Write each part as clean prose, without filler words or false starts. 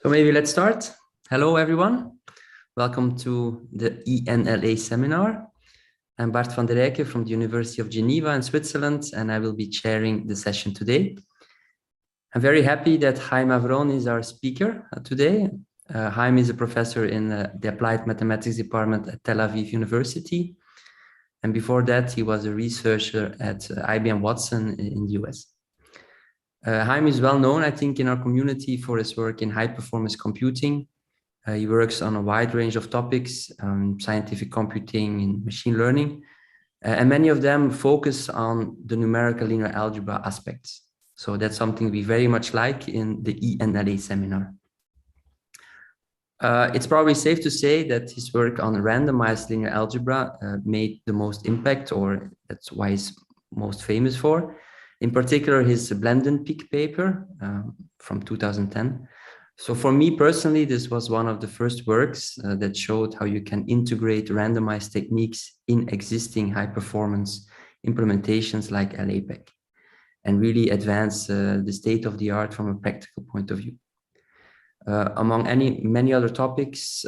So maybe let's start. Hello, everyone. Welcome to the ENLA seminar. I'm Bart van der Rijke from the University of Geneva in Switzerland, and I will be chairing the session today. I'm very happy that Haim Avron is our speaker today. Haim is a professor in the Applied Mathematics Department at Tel Aviv University. And before that, he was a researcher at IBM Watson in the US. Haim is well known, I think, in our community for his work in high-performance computing. He works on a wide range of topics, scientific computing and machine learning, and many of them focus on the numerical linear algebra aspects. So that's something we very much like in the ENLA seminar. It's probably safe to say that his work on randomized linear algebra made the most impact, or that's why he's most famous for. In particular, his Blend-and-Pick paper from 2010. So for me personally, this was one of the first works that showed how you can integrate randomized techniques in existing high-performance implementations like LAPEC and really advance the state of the art from a practical point of view. Among many other topics,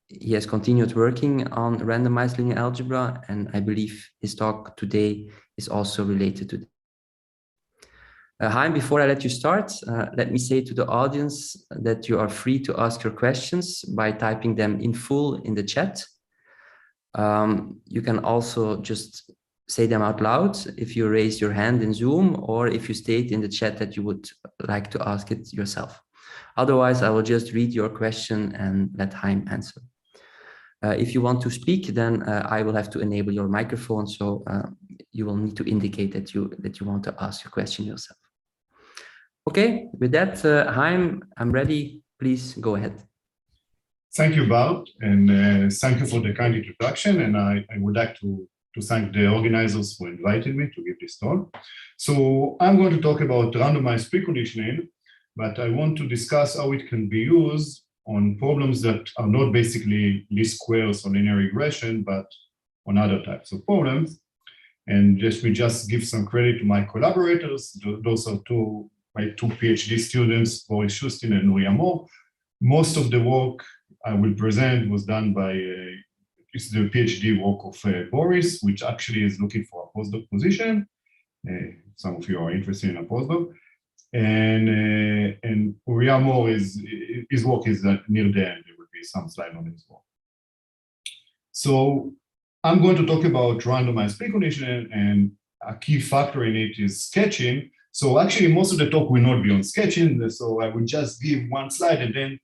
he has continued working on randomized linear algebra, and I believe his talk today is also related to that. Haim, before I let you start, let me say to the audience that you are free to ask your questions by typing them in full in the chat. You can also just say them out loud if you raise your hand in Zoom, or if you state in the chat that you would like to ask it yourself. Otherwise, I will just read your question and let Haim answer. If you want to speak, then I will have to enable your microphone, so you will need to indicate that you want to ask your question yourself. Okay, with that, Haim, I'm ready. Please go ahead. Thank you, Bart, and thank you for the kind introduction. And I would like to thank the organizers for inviting me to give this talk. So I'm going to talk about randomized preconditioning, but I want to discuss how it can be used on problems that are not basically least squares or linear regression, but on other types of problems. And let me just give some credit to my collaborators. Those are my two PhD students, Boris Shustin and Nuria Mor. Most of the work I will present was done by it's the PhD work of Boris, which actually is looking for a postdoc position. Some of you are interested in a postdoc. And Nuria Mor, his work is near the end. There will be some slide on his work. So I'm going to talk about randomized preconditioning, and a key factor in it is sketching. So actually, most of the talk will not be on sketching. So I will just give one slide, and then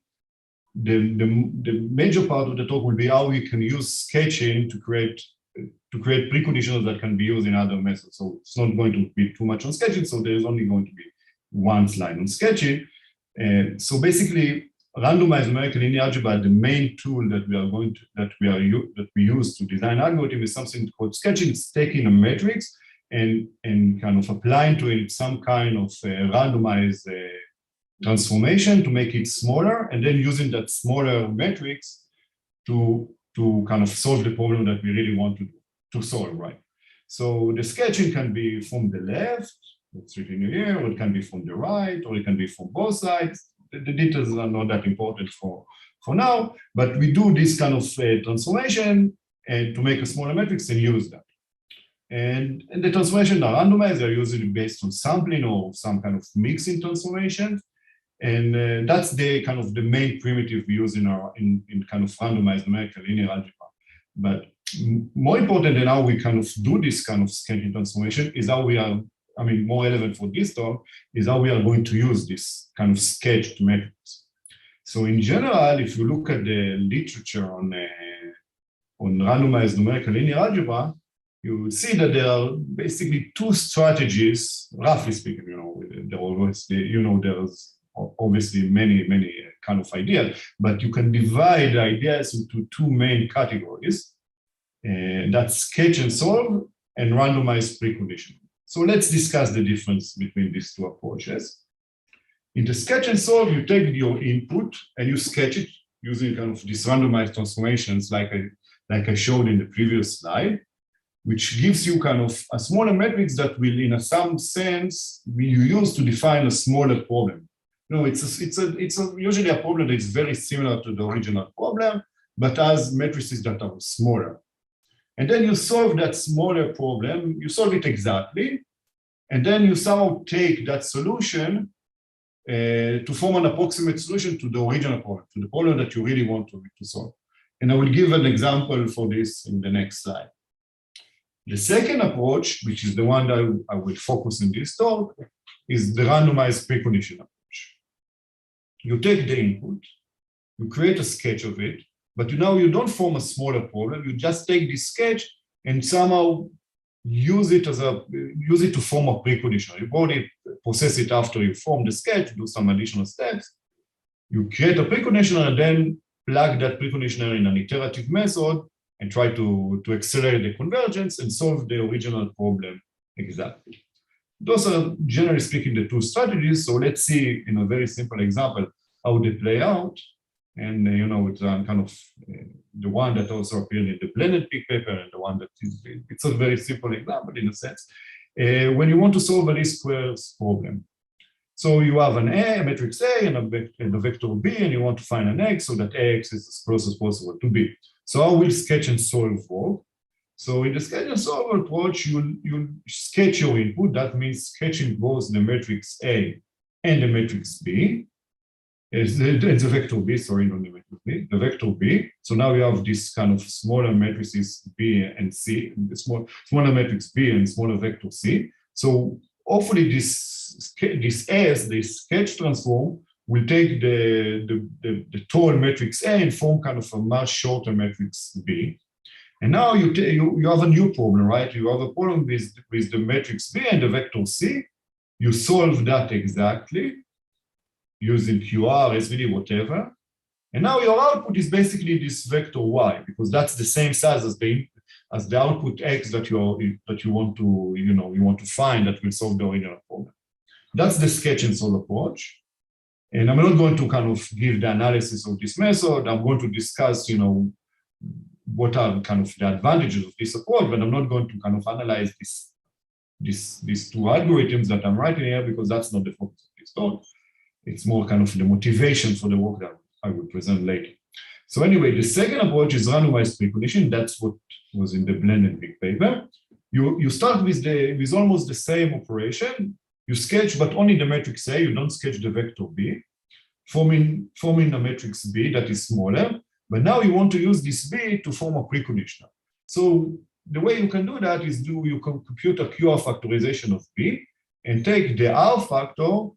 the major part of the talk will be how we can use sketching to create preconditions that can be used in other methods. So it's not going to be too much on sketching. So there's only going to be one slide on sketching. So basically, randomized numerical linear algebra, the main tool that we use to design algorithm is something called sketching. It's taking a matrix and kind of applying to it some kind of randomized transformation to make it smaller, and then using that smaller matrix to kind of solve the problem that we really want to solve, right? So the sketching can be from the left, it's written here, or it can be from the right, or it can be from both sides. The details are not that important for now, but we do this kind of transformation to make a smaller matrix and use that. And the transformations are randomized. They're usually based on sampling or some kind of mixing transformation. And that's the kind of the main primitive we use in kind of randomized numerical linear algebra. But more important than how we kind of do this kind of sketching transformation is how we are, more relevant for this talk is how we are going to use this kind of sketched matrix. So in general, if you look at the literature on randomized numerical linear algebra, you will see that there are basically two strategies, roughly speaking. There's obviously many kind of ideas, but you can divide the ideas into two main categories. That's sketch and solve and randomized preconditioning. So let's discuss the difference between these two approaches. In the sketch and solve, you take your input and you sketch it using kind of these randomized transformations like I showed in the previous slide, which gives you kind of a smaller matrix that will, in some sense, you use to define a smaller problem. No, it's usually a problem that is very similar to the original problem, but has matrices that are smaller. And then you solve that smaller problem, you solve it exactly, and then you somehow take that solution to form an approximate solution to the original problem, to the problem that you really want to solve. And I will give an example for this in the next slide. The second approach, which is the one that I will focus in this talk, is the randomized precondition approach. You take the input, you create a sketch of it, but now you don't form a smaller problem. You just take this sketch and somehow use it to form a precondition. You only process it after you form the sketch, do some additional steps. You create a preconditioner and then plug that preconditioner in an iterative method and try to accelerate the convergence and solve the original problem exactly. Those are, generally speaking, the two strategies. So let's see in a very simple example how they play out. And it's kind of the one that also appeared in the blended peak paper and the one that it's a very simple example in a sense. When you want to solve a least squares problem. So you have a matrix A and a vector B, and you want to find an X so that X is as close as possible to B. So I will sketch and solve work. So in the sketch and solve approach, you sketch your input. That means sketching both the matrix A and the matrix B. It's the vector B, sorry, not the matrix B, the vector B. So now we have this kind of smaller matrices B and C, the smaller matrix B and smaller vector C. So hopefully this sketch transform will take the tall matrix A and form kind of a much shorter matrix B. And now you have a new problem, right? You have a problem with the matrix B and the vector C. You solve that exactly using QR, SVD, whatever. And now your output is basically this vector Y, because that's the same size as the output X that you want to find that will solve the original problem. That's the sketch and solve approach. And I'm not going to kind of give the analysis of this method. I'm going to discuss, what are kind of the advantages of this approach, but I'm not going to kind of analyze these two algorithms that I'm writing here, because that's not the focus of this talk. It's more kind of the motivation for the work that I will present later. So anyway, the second approach is randomized precondition. That's what was in the blended big paper. You start with almost the same operation. You sketch, but only the matrix A. You don't sketch the vector B, forming a matrix B that is smaller. But now you want to use this B to form a preconditioner. So the way you can do that is you can compute a QR factorization of B and take the R factor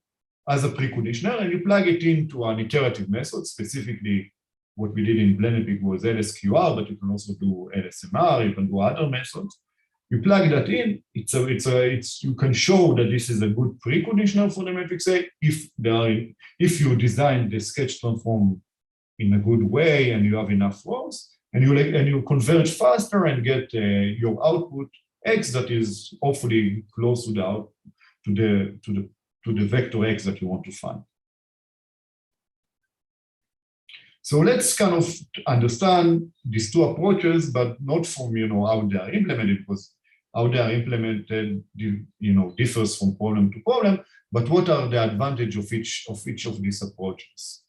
as a preconditioner, and you plug it into an iterative method. Specifically, what we did in blended big was LSQR, but you can also do LSMR, you can do other methods. You plug that in, you can show that this is a good preconditioner for the matrix A if you design the sketch transform in a good way and you have enough rows, and you converge faster and get your output X that is hopefully close to the vector X that you want to find. So let's kind of understand these two approaches, but not from how they are implemented, because how they are implemented differs from problem to problem, but what are the advantages of each of these approaches?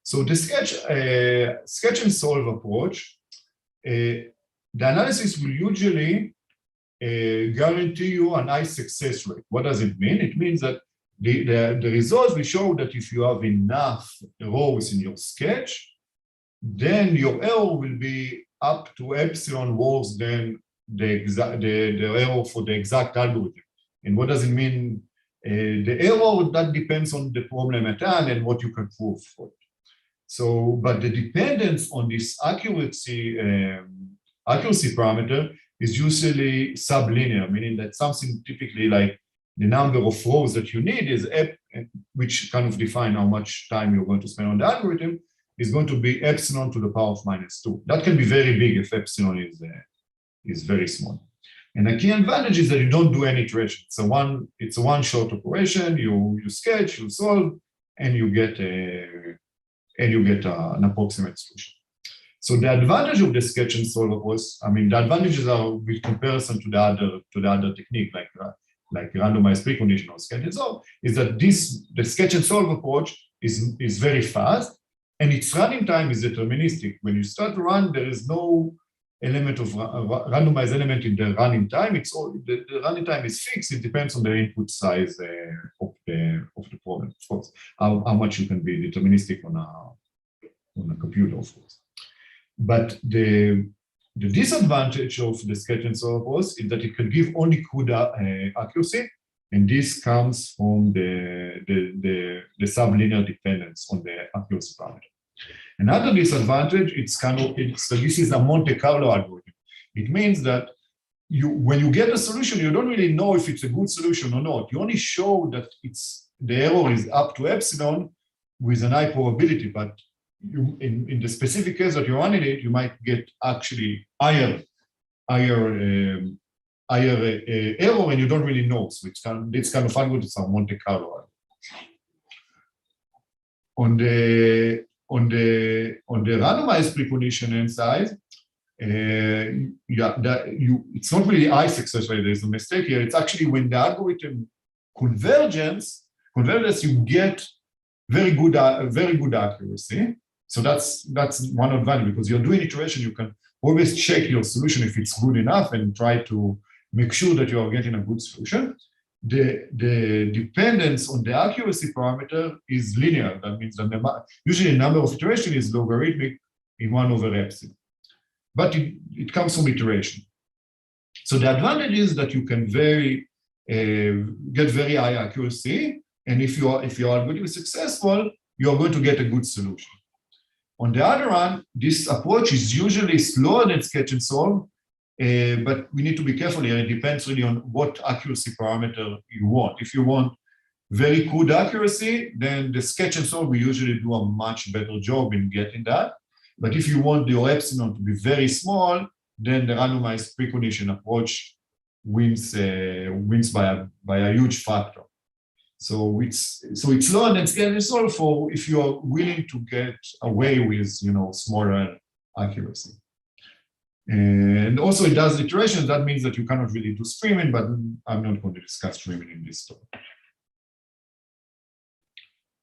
So the sketch and solve approach, the analysis will usually guarantee you an high success rate. What does it mean? It means that the results will show that if you have enough rows in your sketch, then your error will be up to epsilon worse than the error for the exact algorithm. And what does it mean? The error, that depends on the problem at hand and what you can prove for it. So, but the dependence on this accuracy parameter is usually sublinear, meaning that something typically like the number of rows that you need is, which kind of define how much time you're going to spend on the algorithm, is going to be epsilon to the power of -2. That can be very big if epsilon is very small. And the key advantage is that you don't do any iteration. It's a one-shot operation. You sketch, you solve, and you get an approximate solution. So the advantage of the sketch and solve was, the advantages are with comparison to the other technique, like like randomized precondition or sketch and solve, is that the sketch and solve approach is very fast, and its running time is deterministic. When you start to run, there is no element of randomized element in the running time. It's all the running time is fixed. It depends on the input size of the problem, of course. How much you can be deterministic on a computer, of course. But the disadvantage of the sketch and solve approach is that it can give only good accuracy, and this comes from the sublinear dependence on the accuracy parameter. Another disadvantage, this is a Monte Carlo algorithm. It means that when you get a solution, you don't really know if it's a good solution or not. You only show that the error is up to epsilon with an high probability, but in the specific case that you're running it, you might get actually higher error, and you don't really know. So this kind of algorithms are Monte Carlo. On the randomized preconditioning side, it's not really high success rate. There's a mistake here. It's actually when the algorithm converges, you get very good accuracy. So that's one advantage, because you're doing iteration. You can always check your solution if it's good enough and try to make sure that you are getting a good solution. The dependence on the accuracy parameter is linear. That means that usually the number of iteration is logarithmic in 1 over epsilon. But it comes from iteration. So the advantage is that you can get very high accuracy, and if your algorithm is successful, you are going to get a good solution. On the other hand, this approach is usually slower than sketch and solve, but we need to be careful here. It depends really on what accuracy parameter you want. If you want very good accuracy, then the sketch and solve will usually do a much better job in getting that. But if you want your epsilon to be very small, then the randomized precondition approach wins by a huge factor. So it's lower than sketch and solve for if you are willing to get away with smaller accuracy. And also it does iterations. That means that you cannot really do streaming, but I'm not going to discuss streaming in this talk.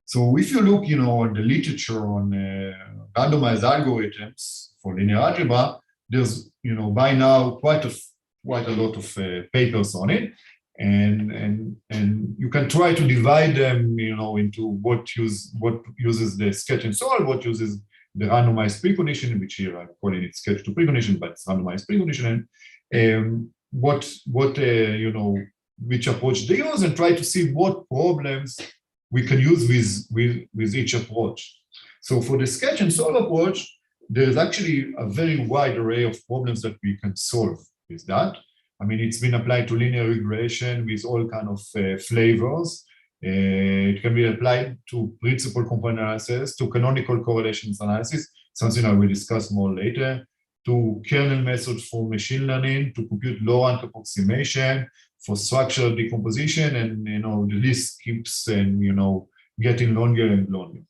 So if you look, at the literature on randomized algorithms for linear algebra, there's, by now quite a lot of papers on it, and you can try to divide them, into what uses the sketch and solve, what uses the randomized preconditioning, which here I'm calling it sketch to precondition, but it's randomized preconditioning, which approach they use, and try to see what problems we can use with each approach. So for the sketch and solve approach, there's actually a very wide array of problems that we can solve with that. I mean, it's been applied to linear regression with all kind of flavors. It can be applied to principal component analysis, to canonical correlations analysis, something I will discuss more later, to kernel methods for machine learning, to compute low rank approximation, for structural decomposition, and the list keeps getting longer and longer.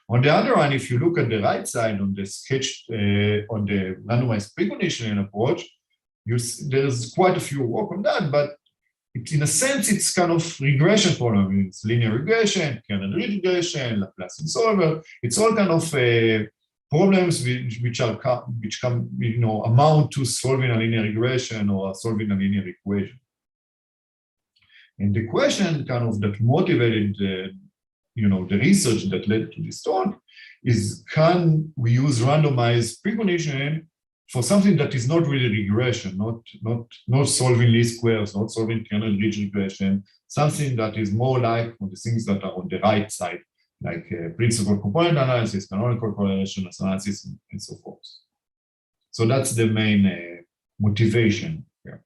On the other hand, if you look at the right side on the sketch on the randomized preconditioning approach, there's quite a few work on that, but in a sense, it's kind of regression problem. It's linear regression, kernel regression, Laplacian solver. It's all kind of problems which amount to solving a linear regression or solving a linear equation. And the question kind of that motivated the research that led to this talk is, can we use randomized preconditioning for something that is not really regression, not solving least squares, not solving kernel ridge regression, something that is more like on the things that are on the right side, like principal component analysis, canonical correlation analysis, and so forth. So that's the main motivation here.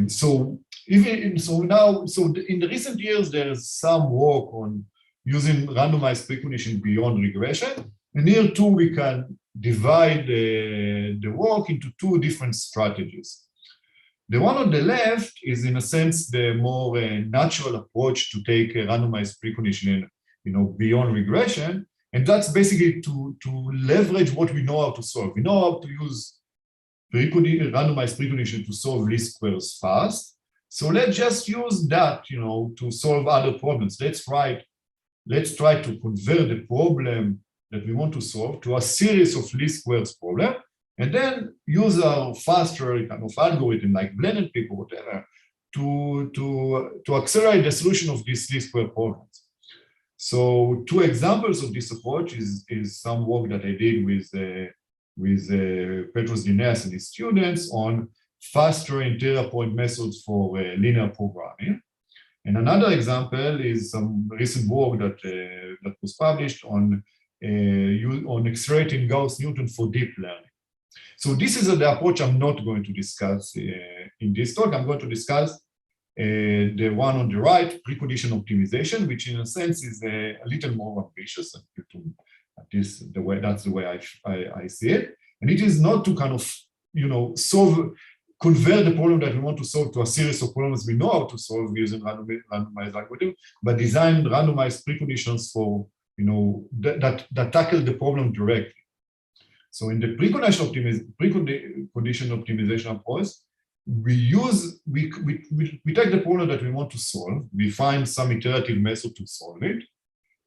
So in the recent years, there is some work on using randomized preconditioning beyond regression. And here too, we can divide the work into 2 different strategies. The one on the left is, in a sense, the more natural approach to take a randomized preconditioning, beyond regression. And that's basically to leverage what we know how to solve. We know how to use randomized precondition to solve least squares fast. So let's just use that, you know, to solve other problems. Let's try to convert the problem that we want to solve to a series of least squares problem, and then use our faster kind of algorithm like blend and pick or whatever to accelerate the solution of these least square problems. So two examples of this approach is some work that I did with Petros Dineas and his students on faster interior point methods for linear programming. And another example is some recent work that was published on accelerating Gauss-Newton for deep learning. So this is the approach I'm not going to discuss in this talk. I'm going to discuss the one on the right, precondition optimization, which in a sense is a little more ambitious. That's the way I see it. And it is not to kind of, you know, convert the problem that we want to solve to a series of problems we know how to solve using randomized algorithm, but design randomized preconditions for, you know, that tackle the problem directly. So in the precondition optimization approach, we take the problem that we want to solve, we find some iterative method to solve it,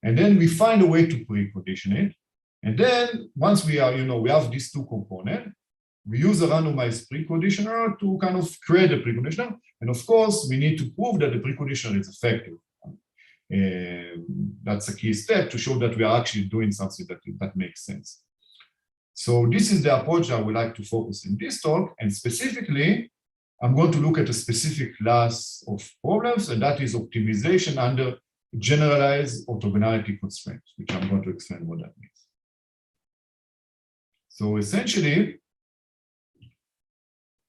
and then we find a way to precondition it. And then once we are, you know, we have these two components, we use a randomized preconditioner to kind of create a preconditioner. And of course, we need to prove that the preconditioner is effective. That's a key step to show that we are actually doing something that makes sense. So this is the approach I would like to focus in this talk. And specifically, I'm going to look at a specific class of problems, and that is optimization under generalized orthogonality constraints, which I'm going to explain what that means. So essentially,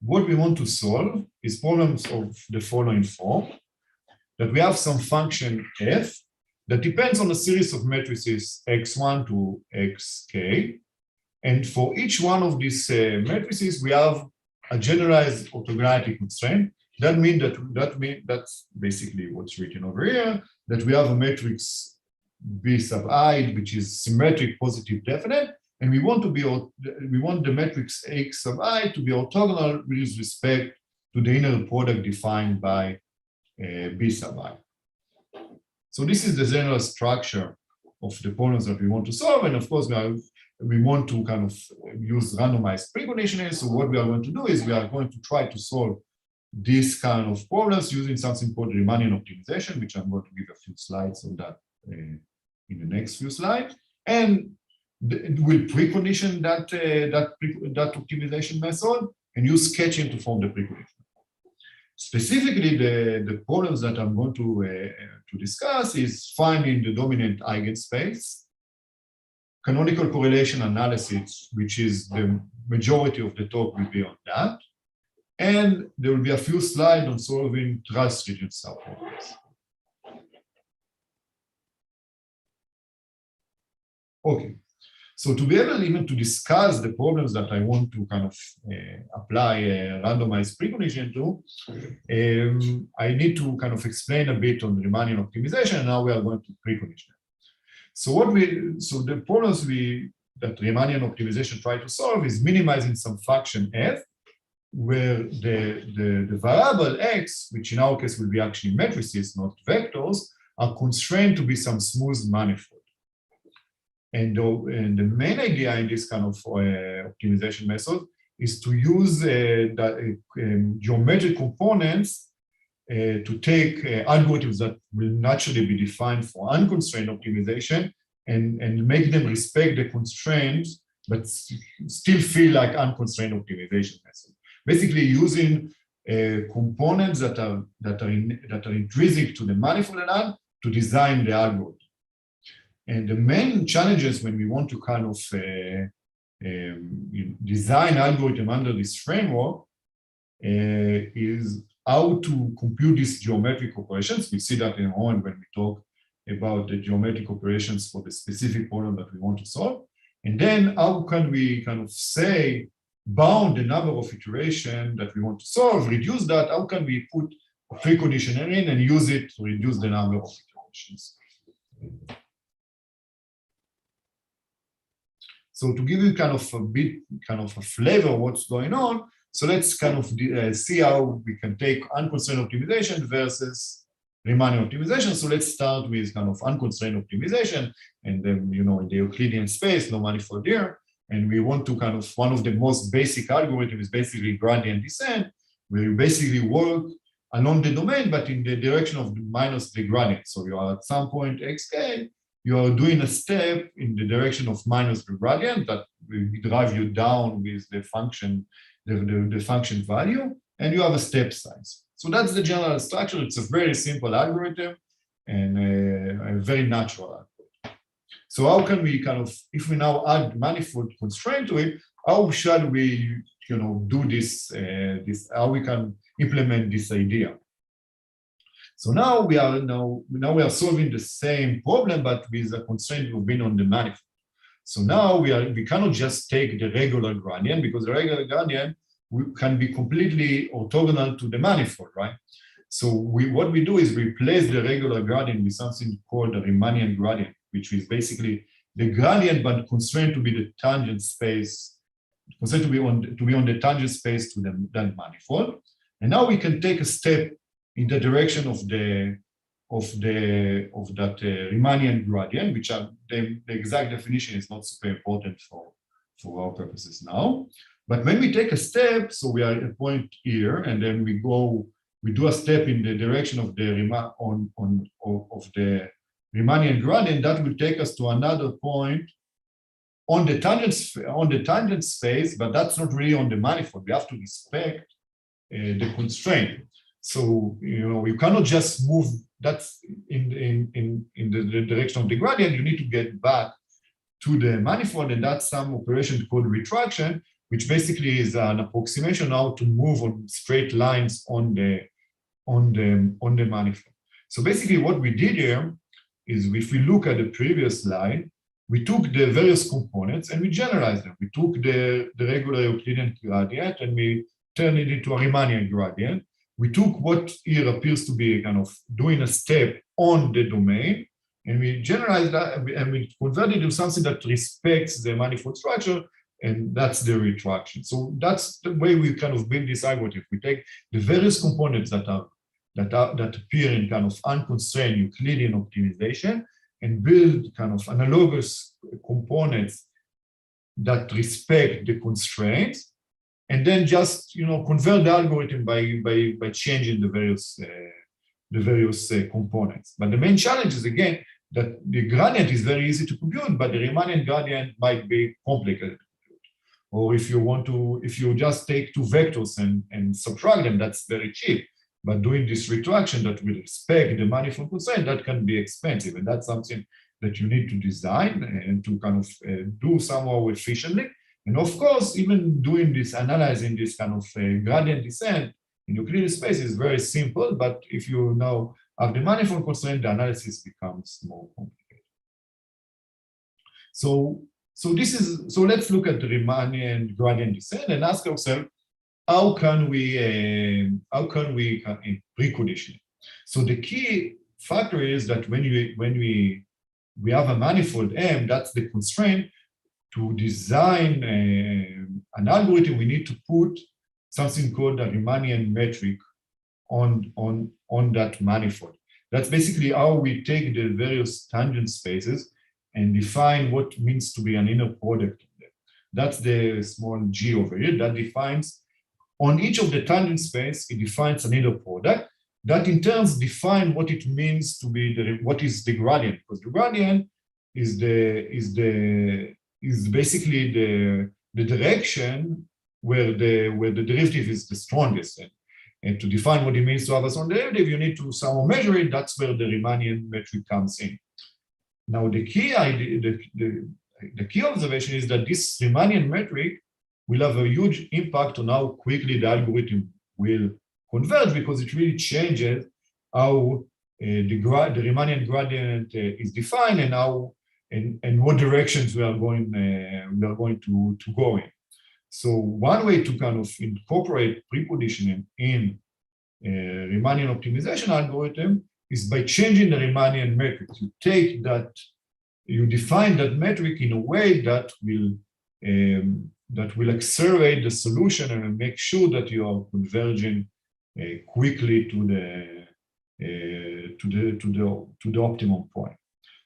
what we want to solve is problems of the following form, that we have some function f that depends on a series of matrices x1 to xk. And for each one of these matrices, we have a generalized orthogonality constraint. That's basically what's written over here, that we have a matrix B sub I, which is symmetric, positive, definite, and we want the matrix X sub I to be orthogonal with respect to the inner product defined by B sub I. So this is the general structure of the problems that we want to solve, and of course we want to kind of use randomized preconditioning. So what we are going to do is we are going to try to solve this kind of problems using something called Riemannian optimization, which I'm going to give a few slides on that in the next few slides. And we'll precondition that optimization method and use sketching to form the precondition. Specifically, the problems that I'm going to discuss is finding the dominant eigenspace, canonical correlation analysis, which is the majority of the talk will be on that. And there will be a few slides on solving trust region subproblems. Okay, so to be able even to discuss the problems that I want to kind of apply a randomized precondition to, I need to kind of explain a bit on Riemannian optimization, and now we are going to precondition. So the problems that Riemannian optimization try to solve is minimizing some function f, where the variable x, which in our case will be actually matrices, not vectors, are constrained to be some smooth manifold. And the main idea in this kind of optimization method is to use geometric components to take algorithms that will naturally be defined for unconstrained optimization and make them respect the constraints, but still feel like unconstrained optimization methods. Basically, using components that are intrinsic to the manifold to design the algorithm. And the main challenges when we want to kind of design algorithm under this framework is how to compute these geometric operations. We see that in a moment when we talk about the geometric operations for the specific problem that we want to solve. And then how can we kind of say, bound the number of iterations that we want to solve, reduce that, how can we put a preconditioner in and use it to reduce the number of iterations? So to give you kind of a bit, kind of a flavor of what's going on, so let's kind of see how we can take unconstrained optimization versus Riemannian optimization. So let's start with kind of unconstrained optimization, and then, you know, in the Euclidean space, no manifold here. And we want to kind of, one of the most basic algorithms is basically gradient descent, where you basically work along the domain, but in the direction of minus the gradient. So you are at some point xk, you are doing a step in the direction of minus the gradient that will drive you down with the function, the function value, and you have a step size. So that's the general structure. It's a very simple algorithm and a very natural algorithm. So how can we kind of, if we now add manifold constraint to it, how shall we, you know, do this, how we can implement this idea? So now we are solving the same problem, but with a constraint we've been on the manifold. So now we cannot just take the regular gradient, because the regular gradient can be completely orthogonal to the manifold, right? So what we do is replace the regular gradient with something called a Riemannian gradient, which is basically the gradient but constrained to be the tangent space, constrained to be on the tangent space to that manifold. And now we can take a step in the direction of that Riemannian gradient, which are the exact definition is not super important for our purposes now. But when we take a step, so we are at a point here, and then we do a step in the direction of the Riemannian gradient, that will take us to another point on the tangent space, but that's not really on the manifold. We have to respect the constraint. So, you know, you cannot just move that's in the direction of the gradient. You need to get back to the manifold, and that's some operation called retraction, which basically is an approximation how to move on straight lines on the manifold. So basically what we did here is, if we look at the previous slide, we took the various components and we generalized them. We took the regular Euclidean gradient and we turned it into a Riemannian gradient. We took what here appears to be kind of doing a step on the domain, and we generalized that and we converted it to something that respects the manifold structure, and that's the retraction. So that's the way we kind of build this algorithm. We take the various components that appear in kind of unconstrained Euclidean optimization and build kind of analogous components that respect the constraints, and then just, you know, convert the algorithm by changing the various components. But the main challenge is, again, that the gradient is very easy to compute, but the Riemannian gradient might be complicated. Or if you just take two vectors and subtract them, that's very cheap. But doing this retraction that will respect the manifold constraint, that can be expensive, and that's something that you need to design and to kind of do somehow efficiently. And of course, even doing this, analyzing this kind of gradient descent in Euclidean space is very simple, but if you now have the manifold constraint, the analysis becomes more complicated. So let's look at the Riemannian gradient descent and ask ourselves, how can we precondition it? So the key factor is that when we have a manifold M, that's the constraint. To design an algorithm, we need to put something called a Riemannian metric on that manifold. That's basically how we take the various tangent spaces and define what means to be an inner product. That's the small g over here that defines, on each of the tangent space, it defines an inner product that in turn define what it means to be what is the gradient, because the gradient is basically the direction where the derivative is the strongest. And to define what it means to have a strong derivative, you need to somehow measure it. That's where the Riemannian metric comes in. Now, the key idea, the key observation is that this Riemannian metric will have a huge impact on how quickly the algorithm will converge, because it really changes how the Riemannian gradient is defined and how and what directions we are going to go in. So one way to kind of incorporate preconditioning in Riemannian optimization algorithm is by changing the Riemannian metric. You take that, you define that metric in a way that will that will accelerate the solution and will make sure that you are converging quickly to the optimum point.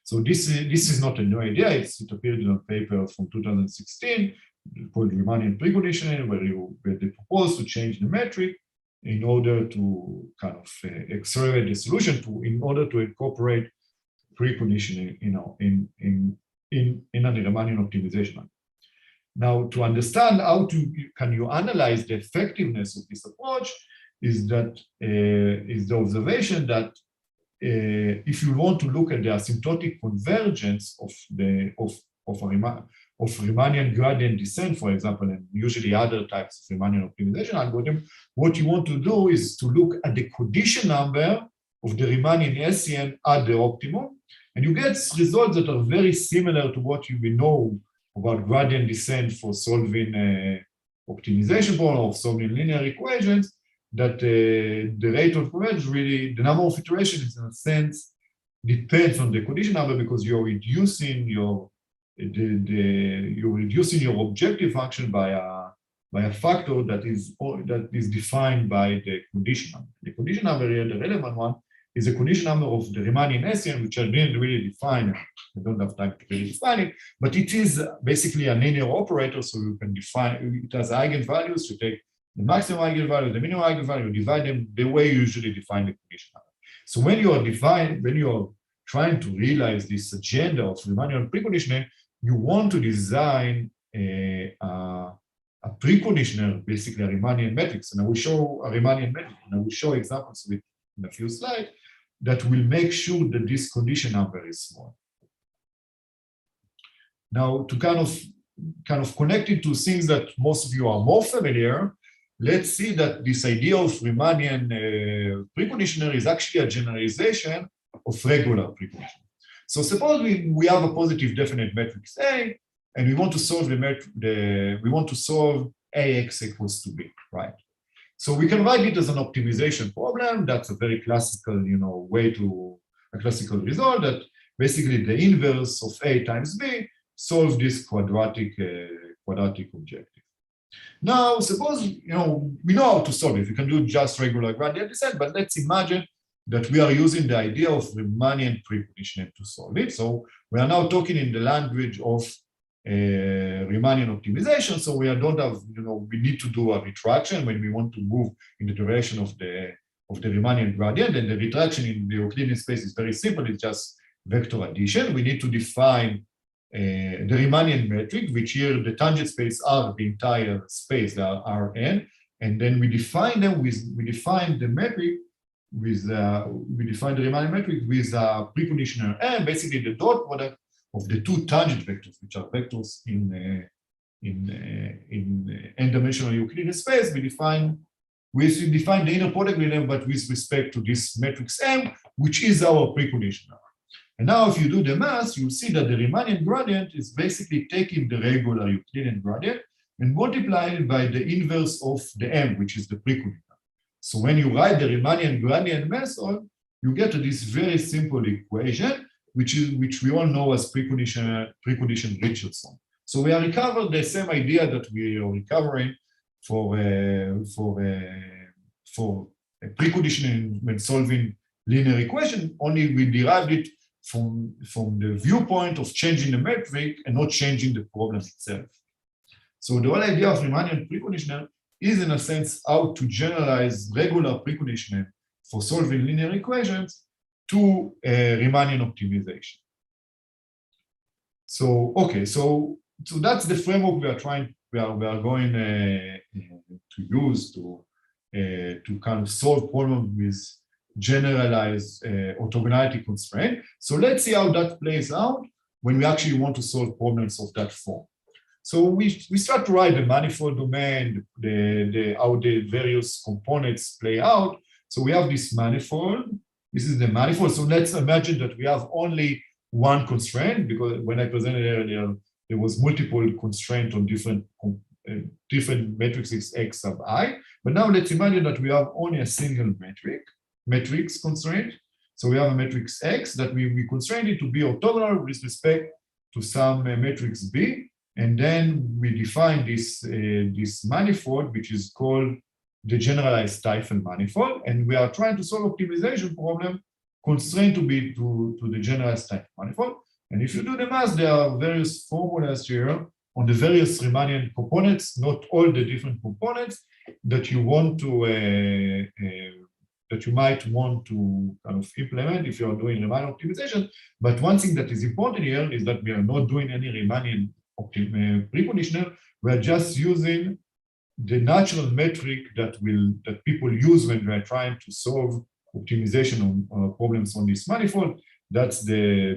So this is not a new idea. It appeared in a paper from 2016 called Riemannian preconditioning, where they proposed to change the metric in order to kind of accelerate the solution, in order to incorporate preconditioning, in a Riemannian optimization. Now, to understand how can you analyze the effectiveness of this approach is the observation that if you want to look at the asymptotic convergence of Riemannian gradient descent, for example, and usually other types of Riemannian optimization algorithm, what you want to do is to look at the condition number of the Riemannian Hessian at the optimum, and you get results that are very similar to what you will know about gradient descent for solving optimization problem or solving linear equations, that the rate of convergence really, the number of iterations in a sense depends on the condition number, because you're reducing your objective function by a factor that is defined by the condition number. The condition number here, the relevant one, is the condition number of the Riemannian Hessian, which I didn't really define. I don't have time to really define it, but it is basically a linear operator, so you can define it as eigenvalues. You take the maximum eigenvalue, the minimum eigenvalue, you divide them the way you usually define the condition number. So when you are trying to realize this agenda of Riemannian preconditioning, you want to design a preconditioner, basically a Riemannian matrix. And I will show a Riemannian matrix, and I will show examples of it in a few slides that will make sure that this condition number is small. Now, to kind of connect it to things that most of you are more familiar, let's see that this idea of Riemannian preconditioner is actually a generalization of regular preconditioner. So suppose we have a positive definite matrix A, and we want to solve AX equals to B, right? So we can write it as an optimization problem. That's a very classical, a classical result that basically the inverse of A times B solves this quadratic objective. Now, suppose, we know how to solve it. We can do just regular gradient descent, but let's imagine that we are using the idea of Riemannian preconditioning to solve it. So we are now talking in the language of Riemannian optimization. So we don't have, we need to do a retraction when we want to move in the direction of the Riemannian gradient. And the retraction in the Euclidean space is very simple. It's just vector addition. We need to define the Riemannian metric, which here the tangent space are the entire space, they are Rn, and then we define the Riemannian metric with a preconditioner and basically the dot product of the two tangent vectors, which are vectors in n-dimensional Euclidean space. We define the inner product with them, but with respect to this matrix M, which is our preconditioner. And now if you do the math, you'll see that the Riemannian gradient is basically taking the regular Euclidean gradient and multiplying it by the inverse of the M, which is the preconditioner. So when you write the Riemannian gradient method, you get to this very simple equation, which we all know as precondition Richardson. So we are recovering the same idea that we are recovering for preconditioning when solving linear equation, only we derived it from the viewpoint of changing the metric and not changing the problem itself. So the whole idea of Riemannian preconditioner is in a sense how to generalize regular preconditioning for solving linear equations to Riemannian optimization. So, okay, so that's the framework we are going to use to kind of solve problems with generalized orthogonality constraint. So let's see how that plays out when we actually want to solve problems of that form. So we start to write the manifold domain, how the various components play out. So we have this manifold. This is the manifold. So let's imagine that we have only one constraint, because when I presented earlier, there was multiple constraints on different matrices X sub I. But now let's imagine that we have only a single matrix constraint. So we have a matrix X that we constrain it to be orthogonal with respect to some matrix B. And then we define this manifold, which is called the generalized Stiefel manifold. And we are trying to solve optimization problem constrained to the generalized Stiefel manifold. And if you do the math, there are various formulas here on the various Riemannian components, not all the different components that you want to that you might want to kind of implement if you are doing Riemannian optimization. But one thing that is important here is that we are not doing any Riemannian preconditional. We are just using the natural metric that people use when they are trying to solve optimization on problems on this manifold. That's the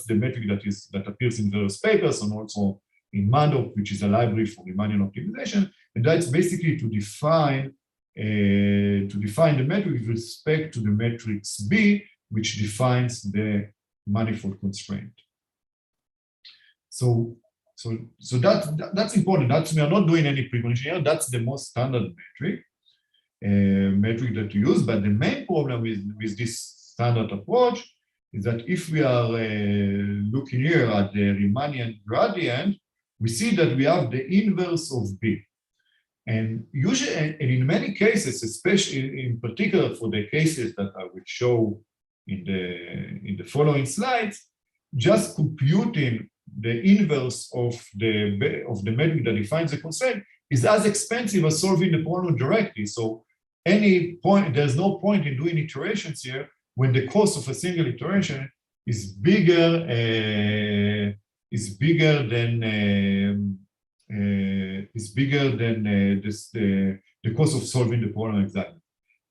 metric that appears in various papers and also in Mandop, which is a library for Riemannian optimization, and that's basically to define the metric with respect to the matrix B, which defines the manifold constraint. So that's important. We are not doing any precondition here. That's the most standard metric that you use. But the main problem with this standard approach is that if we are looking here at the Riemannian gradient, we see that we have the inverse of B. And usually, and in many cases, especially in particular for the cases that I will show in the following slides, just computing the inverse of the metric that defines the constraint is as expensive as solving the problem directly. So there's no point in doing iterations here when the cost of a single iteration is bigger than the cost of solving the problem exactly.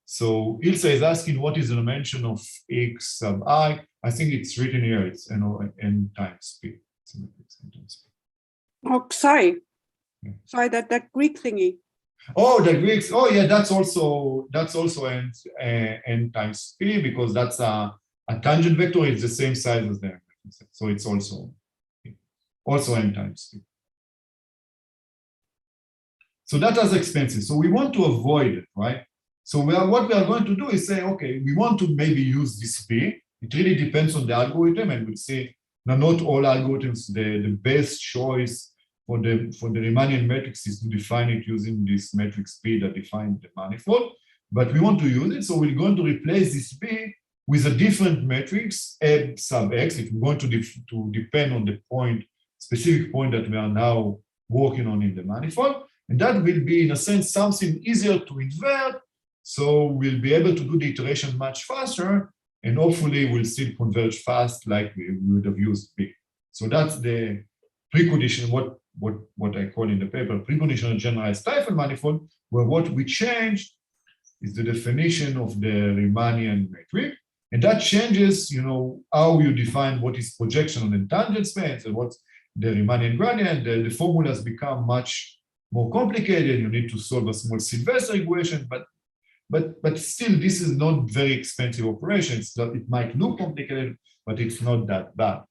So Ilse is asking what is the dimension of x sub I. I think it's written here. It's n times p. Oh, sorry. Yeah. Sorry, that Greek thingy. Oh, the Greeks. Oh, yeah. That's also n times p because that's a tangent vector. It's the same size as the vector. So it's also n times p. So that is expensive. So we want to avoid it, right? So what we are going to do is say, okay, we want to maybe use this p. It really depends on the algorithm, and we'll see. Now, not all algorithms, the best choice for the Riemannian matrix is to define it using this matrix P that defines the manifold, but we want to use it. So we're going to replace this P with a different matrix, A sub X. It's going to depend on the specific point that we are now working on in the manifold. And that will be, in a sense, something easier to invert. So we'll be able to do the iteration much faster. And hopefully we'll still converge fast like we would have used B. So that's the precondition, what I call in the paper, preconditional generalized Stiefel manifold, where what we changed is the definition of the Riemannian metric. And that changes, how you define what is projection on the tangent space and what's the Riemannian gradient. The formulas become much more complicated. You need to solve a small Sylvester equation, but still, this is not very expensive operations. It might look complicated, but it's not that bad.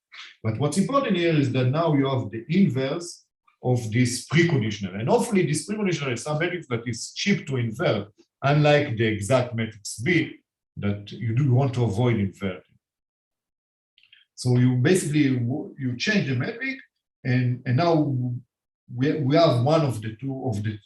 But what's important here is that now you have the inverse of this preconditional. And hopefully this preconditional is some matrix that is cheap to invert, unlike the exact matrix B that you do want to avoid inverting. So you basically, you change the metric, and now we have one of the two of the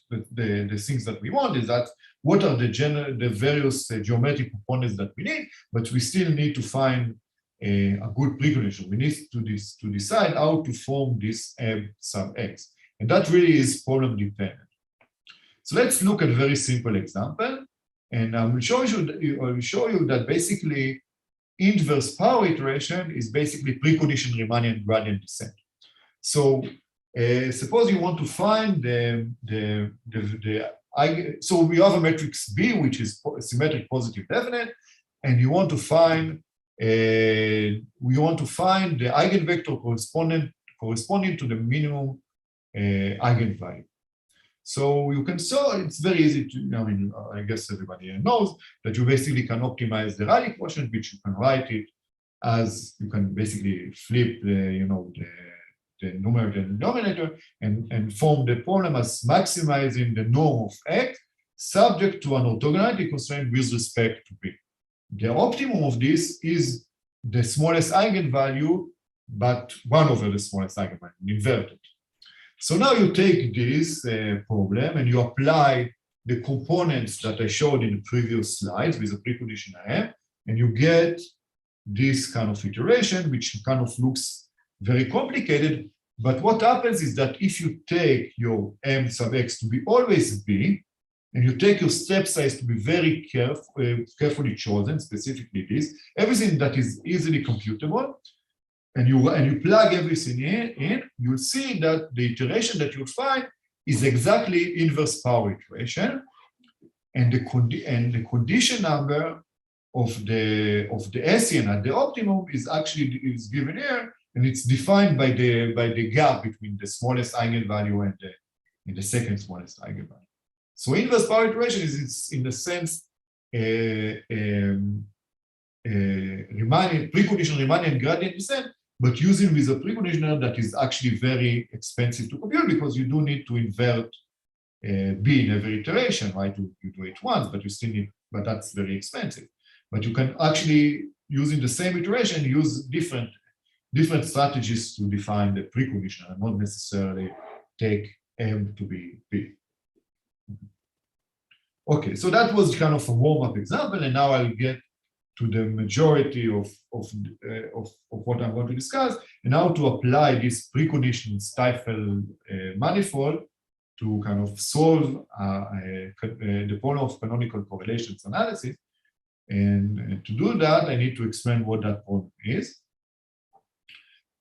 things that we want is that what are the various geometric components that we need, but we still need to find a good precondition. We need to decide how to form this M sub X. And that really is problem dependent. So let's look at a very simple example. And I will show you that basically inverse power iteration is basically precondition Riemannian gradient descent. So suppose you want to find so we have a matrix B, which is symmetric positive definite, and you want to find the eigenvector corresponding to the minimum eigenvalue. So you can solve, it's very easy to, I guess everybody knows that you basically can optimize the Rayleigh quotient, which you can write it as, you can basically flip the numerator and denominator and form the problem as maximizing the norm of X subject to an orthogonality constraint with respect to P. The optimum of this is the smallest eigenvalue, but 1 over the smallest eigenvalue, inverted. So now you take this problem and you apply the components that I showed in the previous slides with the precondition Haim, and you get this kind of iteration, which kind of looks very complicated. But what happens is that if you take your m sub x to be always b, and you take your step size to be very carefully chosen, specifically this, everything that is easily computable, and you plug everything in, you'll see that the iteration that you'll find is exactly inverse power iteration, and the condition number of the SEN at the optimum is given here, and it's defined by the gap between the smallest eigenvalue and the second smallest eigenvalue. So inverse power iteration is in the sense preconditional Riemannian gradient descent, but using with a preconditioner that is actually very expensive to compute because you do need to invert b in every iteration, right? You do it once, but you still need, but that's very expensive. But you can actually, using the same iteration, use different strategies to define the preconditioner and not necessarily take m to be b. Okay, so that was kind of a warm-up example, and now I'll get to the majority of what I'm going to discuss, and how to apply this precondition stifle manifold to kind of solve the problem of canonical correlations analysis. And to do that, I need to explain what that problem is.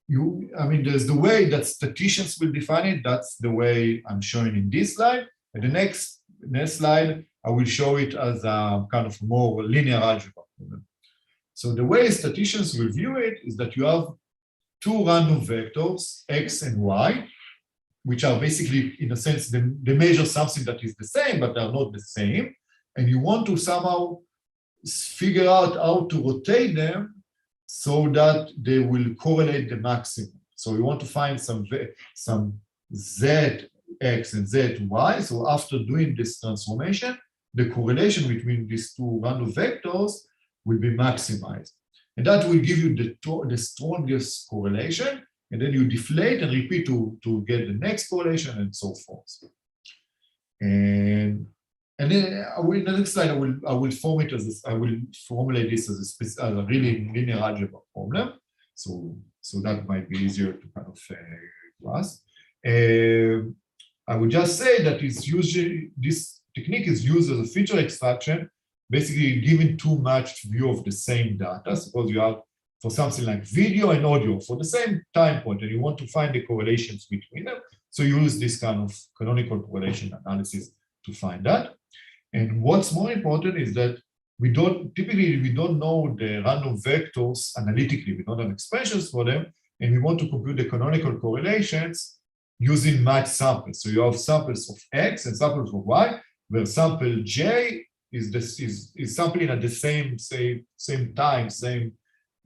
There's the way that statisticians will define it. That's the way I'm showing in this slide. And the next slide, I will show it as a kind of more linear algebra problem. So the way statisticians will view it is that you have two random vectors, x and y, which are basically, in a sense, they measure something that is the same, but they're not the same. And you want to somehow figure out how to rotate them so that they will correlate the maximum. So you want to find some z x and z y. So after doing this transformation, the correlation between these two random vectors will be maximized. And that will give you the strongest correlation. And then you deflate and repeat to get the next correlation and so forth. And then in the next slide, I will formulate this as a really linear algebra problem. So that might be easier to kind of grasp. I would just say that this technique is used as a feature extraction, basically giving too much view of the same data. Suppose you have for something like video and audio for the same time point, and you want to find the correlations between them. So you use this kind of canonical correlation analysis to find that. And what's more important is that typically we don't know the random vectors analytically, we don't have expressions for them, and we want to compute the canonical correlations using matched samples. So you have samples of x and samples of y, where sample j is sampling at the same time, same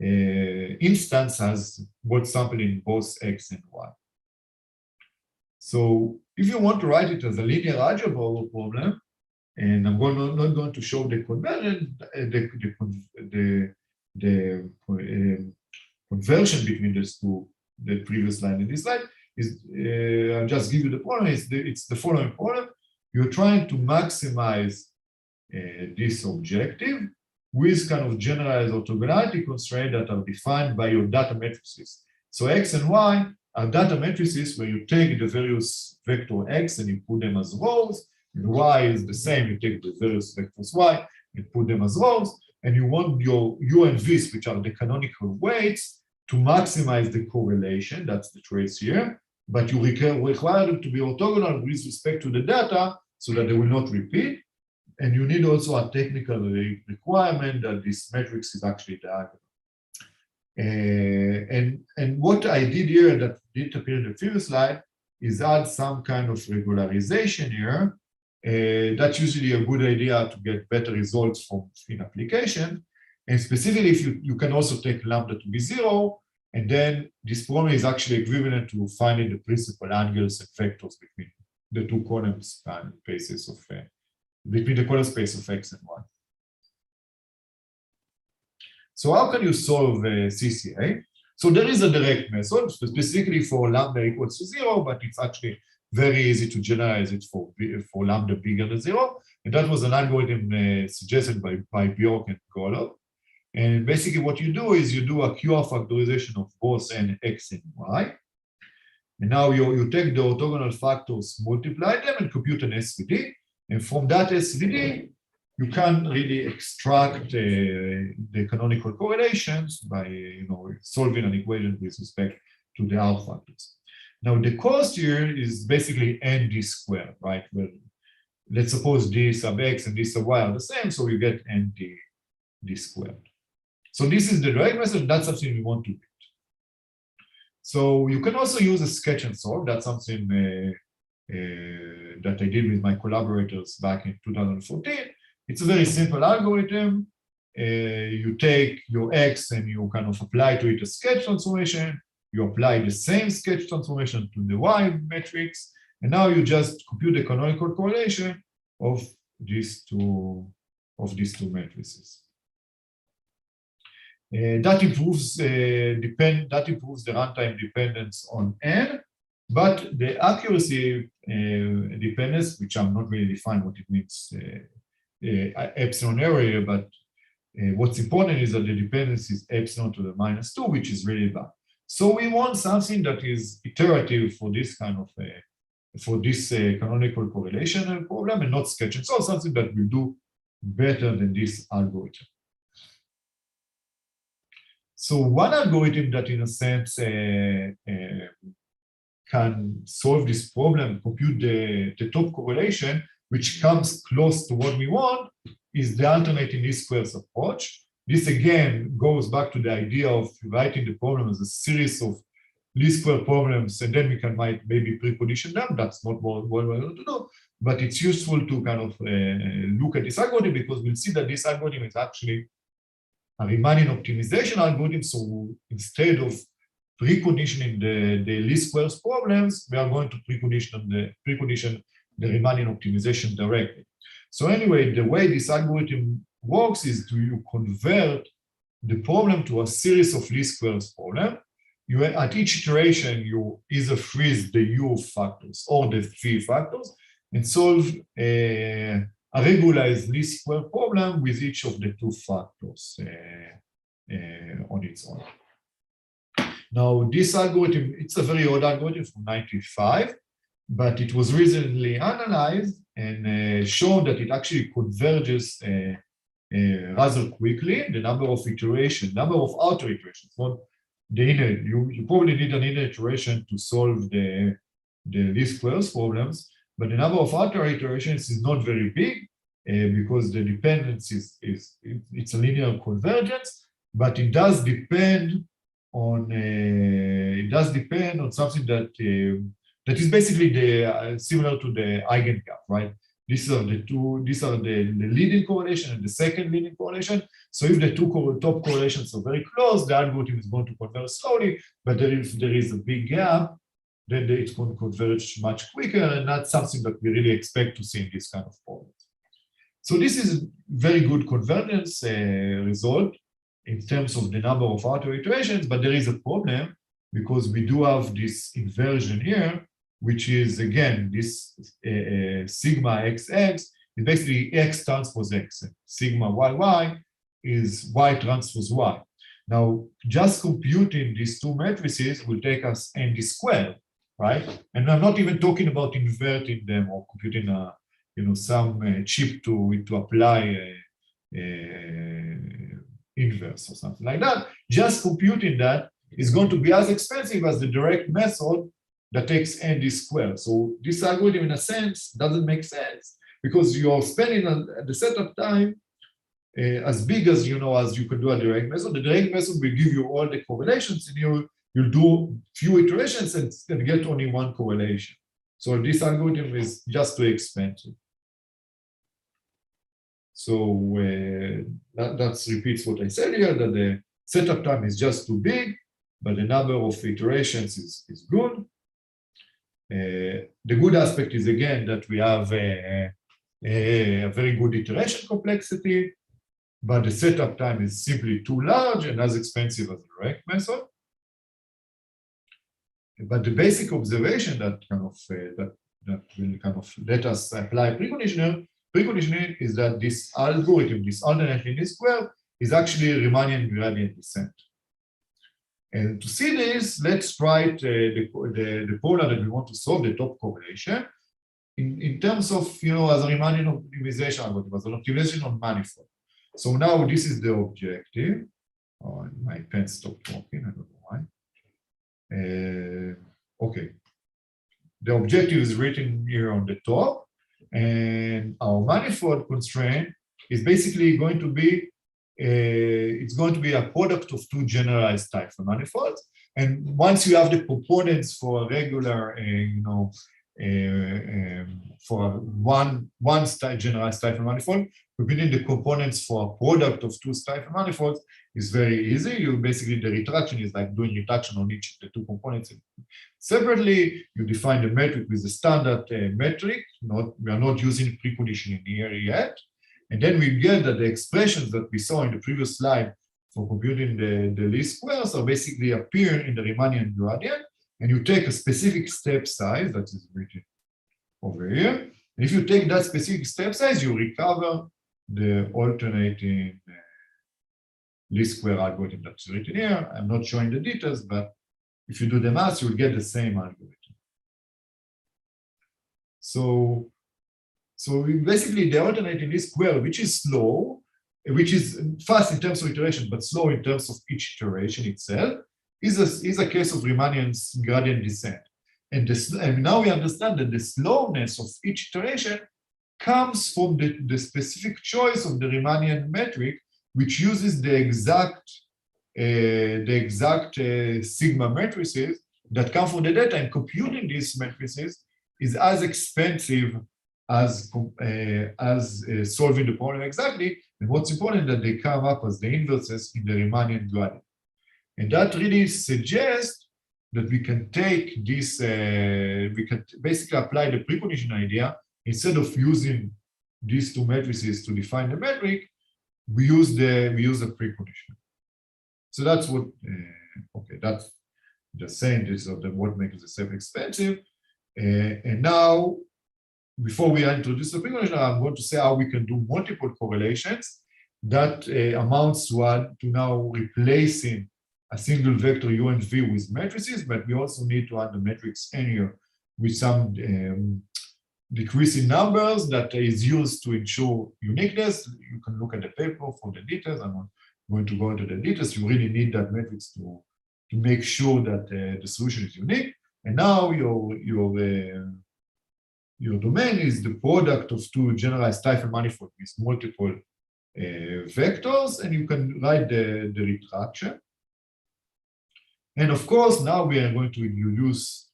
instance as what's sampling both x and y. So if you want to write it as a linear algebra problem, and I'm not going to show the conversion, the conversion between these two, the previous slide and this slide, I'll just give you the problem. It's the following problem. You're trying to maximize this objective with kind of generalized orthogonality constraints that are defined by your data matrices. So x and y are data matrices where you take the various vector x and you put them as rows, and y is the same, you take the various vectors y and put them as rows, and you want your u and v's, which are the canonical weights, to maximize the correlation, that's the trace here, but you require them to be orthogonal with respect to the data so that they will not repeat. And you need also a technical requirement that this matrix is actually diagonal. And what I did here that didn't appear in the previous slide is add some kind of regularization here. That's usually a good idea to get better results from in application. And specifically, if you can also take lambda to be 0, and then this problem is actually equivalent to finding the principal angles and vectors between the two column spaces of between the column space of x and y. So how can you solve CCA? So there is a direct method, specifically for lambda equals to 0, but it's actually very easy to generalize it for lambda bigger than 0. And that was an algorithm suggested by Bjork and Golub. And basically what you do is you do a QR factorization of both n, x, and y. And now you take the orthogonal factors, multiply them, and compute an SVD. And from that SVD, you can really extract the canonical correlations by solving an equation with respect to the R factors. Now the cost here is basically ND squared, right? Well, let's suppose d sub x and d sub y are the same, so you get ND d squared. So this is the direct method. That's something we want to get. So you can also use a sketch and solve. That's something that I did with my collaborators back in 2014. It's a very simple algorithm. You take your x and you kind of apply to it a sketch transformation. You apply the same sketch transformation to the y matrix, and now you just compute the canonical correlation of these two matrices. That improves the runtime dependence on n, but the accuracy dependence, which I'm not really defining what it means, epsilon area, but what's important is that the dependence is epsilon to the -2, which is really bad. So we want something that is iterative for this kind of canonical correlation problem, and not sketch and solve, something that will do better than this algorithm. So one algorithm that, in a sense, can solve this problem, compute the top correlation, which comes close to what we want, is the alternating least squares approach. This again goes back to the idea of writing the problem as a series of least square problems, and then we can maybe precondition them. That's not what we want to do, but it's useful to kind of look at this algorithm, because we'll see that this algorithm is actually a Riemannian optimization algorithm. So instead of preconditioning the least squares problems, we are going to precondition the Riemannian optimization directly. So anyway, the way this algorithm works is you convert the problem to a series of least squares problem. At each iteration, you either freeze the U factors or the phi factors and solve a regularized least square problem with each of the two factors on its own. Now, this algorithm, it's a very old algorithm from 1995, but it was recently analyzed and shown that it actually converges rather quickly. The number of outer iterations, not the inner. You probably need an inner iteration to solve the least squares problems, but the number of outer iterations is not very big because the dependence it's a linear convergence, but it does depend on something that is basically similar to the eigengap, right? These are the leading correlation and the second leading correlation. So if the two top correlations are very close, the algorithm is going to converge slowly, but if there is a big gap, then it's going to converge much quicker, and that's something that we really expect to see in this kind of problems. So this is a very good convergence result in terms of the number of outer iterations, but there is a problem because we do have this inversion here, which is, again, this sigma xx is basically x transpose x. Sigma yy is y transpose y. Now, just computing these two matrices will take us ND squared, right? And I'm not even talking about inverting them or computing some chip to apply inverse or something like that. Just computing that is going to be as expensive as the direct method that takes ND squared. So this algorithm, in a sense, doesn't make sense because you are spending the setup time as big as you can do a direct method. The direct method will give you all the correlations, and you'll do few iterations and get only one correlation. So this algorithm is just too expensive. So that repeats what I said here, that the setup time is just too big, but the number of iterations is good. The good aspect is, again, that we have a very good iteration complexity, but the setup time is simply too large and as expensive as the direct method. but the basic observation that that will kind of let us apply preconditioning is that this algorithm, this alternate linear square, is actually a Riemannian gradient descent. And to see this, let's write the problem that we want to solve, the top correlation, in terms of, as a Riemannian optimization algorithm, as an optimization on manifold. So now this is the objective. Oh, my pen stopped working, I don't know why. Okay. The objective is written here on the top, and our manifold constraint is basically going to be it's going to be a product of two generalized types of manifolds. And once you have the components for a regular, for one generalized type of manifold, computing the components for a product of two types of manifolds is very easy. You basically, the retraction is like doing retraction on each of the two components separately. You define the metric with the standard metric. We are not using preconditioning here yet. And then we get that the expressions that we saw in the previous slide for computing the least squares are basically appear in the Riemannian gradient. And you take a specific step size that is written over here. And if you take that specific step size, you recover the alternating least square algorithm that's written here. I'm not showing the details, but if you do the math, you'll get the same algorithm. So basically the alternating least square, which is slow, which is fast in terms of iteration, but slow in terms of each iteration itself, is a case of Riemannian's gradient descent. And now we understand that the slowness of each iteration comes from the specific choice of the Riemannian metric, which uses the exact sigma matrices that come from the data, and computing these matrices is as expensive as solving the problem exactly. And what's important that they come up as the inverses in the Riemannian gradient. And that really suggests that we can take this, we can basically apply the precondition idea. Instead of using these two matrices to define the metric, we use a precondition. So that's what, okay, that's just saying this of what makes the step expensive. And now, before we introduce the precondition, I'm going to say how we can do multiple correlations that amounts to now replacing a single vector u and v with matrices, but we also need to add the matrix n here with some decreasing numbers that is used to ensure uniqueness. You can look at the paper for the details. I'm not going to go into the details. You really need that matrix to make sure that the solution is unique. And now your domain is the product of two generalized type of manifold with multiple vectors, and you can write the retraction. And of course, now we are going to use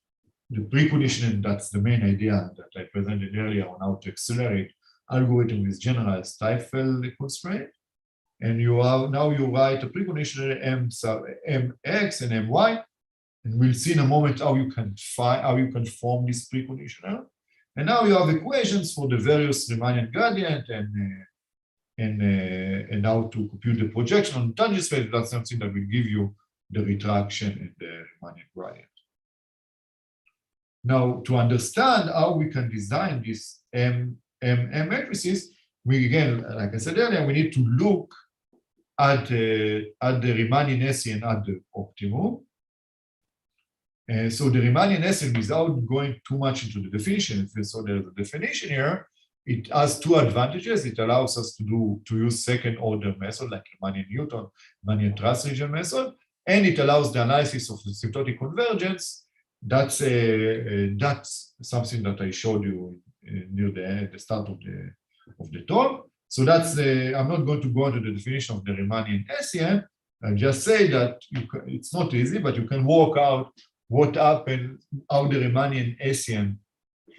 the preconditioning. That's the main idea that I presented earlier on how to accelerate algorithm with generalized type constraint. And you write a preconditioner mx and my, and we'll see in a moment how you can form this preconditioner. And now you have equations for the various Riemannian gradient and how to compute the projection on the tangent space. That's something that will give you the retraction in the Riemannian gradient. Now, to understand how we can design these M matrices, we again, like I said earlier, we need to look at the Riemannian Hessian at the optimum. So the Riemannian Hessian, without going too much into the definition, so there's a definition here. It has two advantages. It allows us to use second order method like Riemannian Newton, Riemannian Transregional method, and it allows the analysis of the symptotic convergence. That's something that I showed you near the start of the talk. So that's I'm not going to go into the definition of the Riemannian Hessian. I'll just say that it's not easy, but you can work out what happened, how the Riemannian Hessian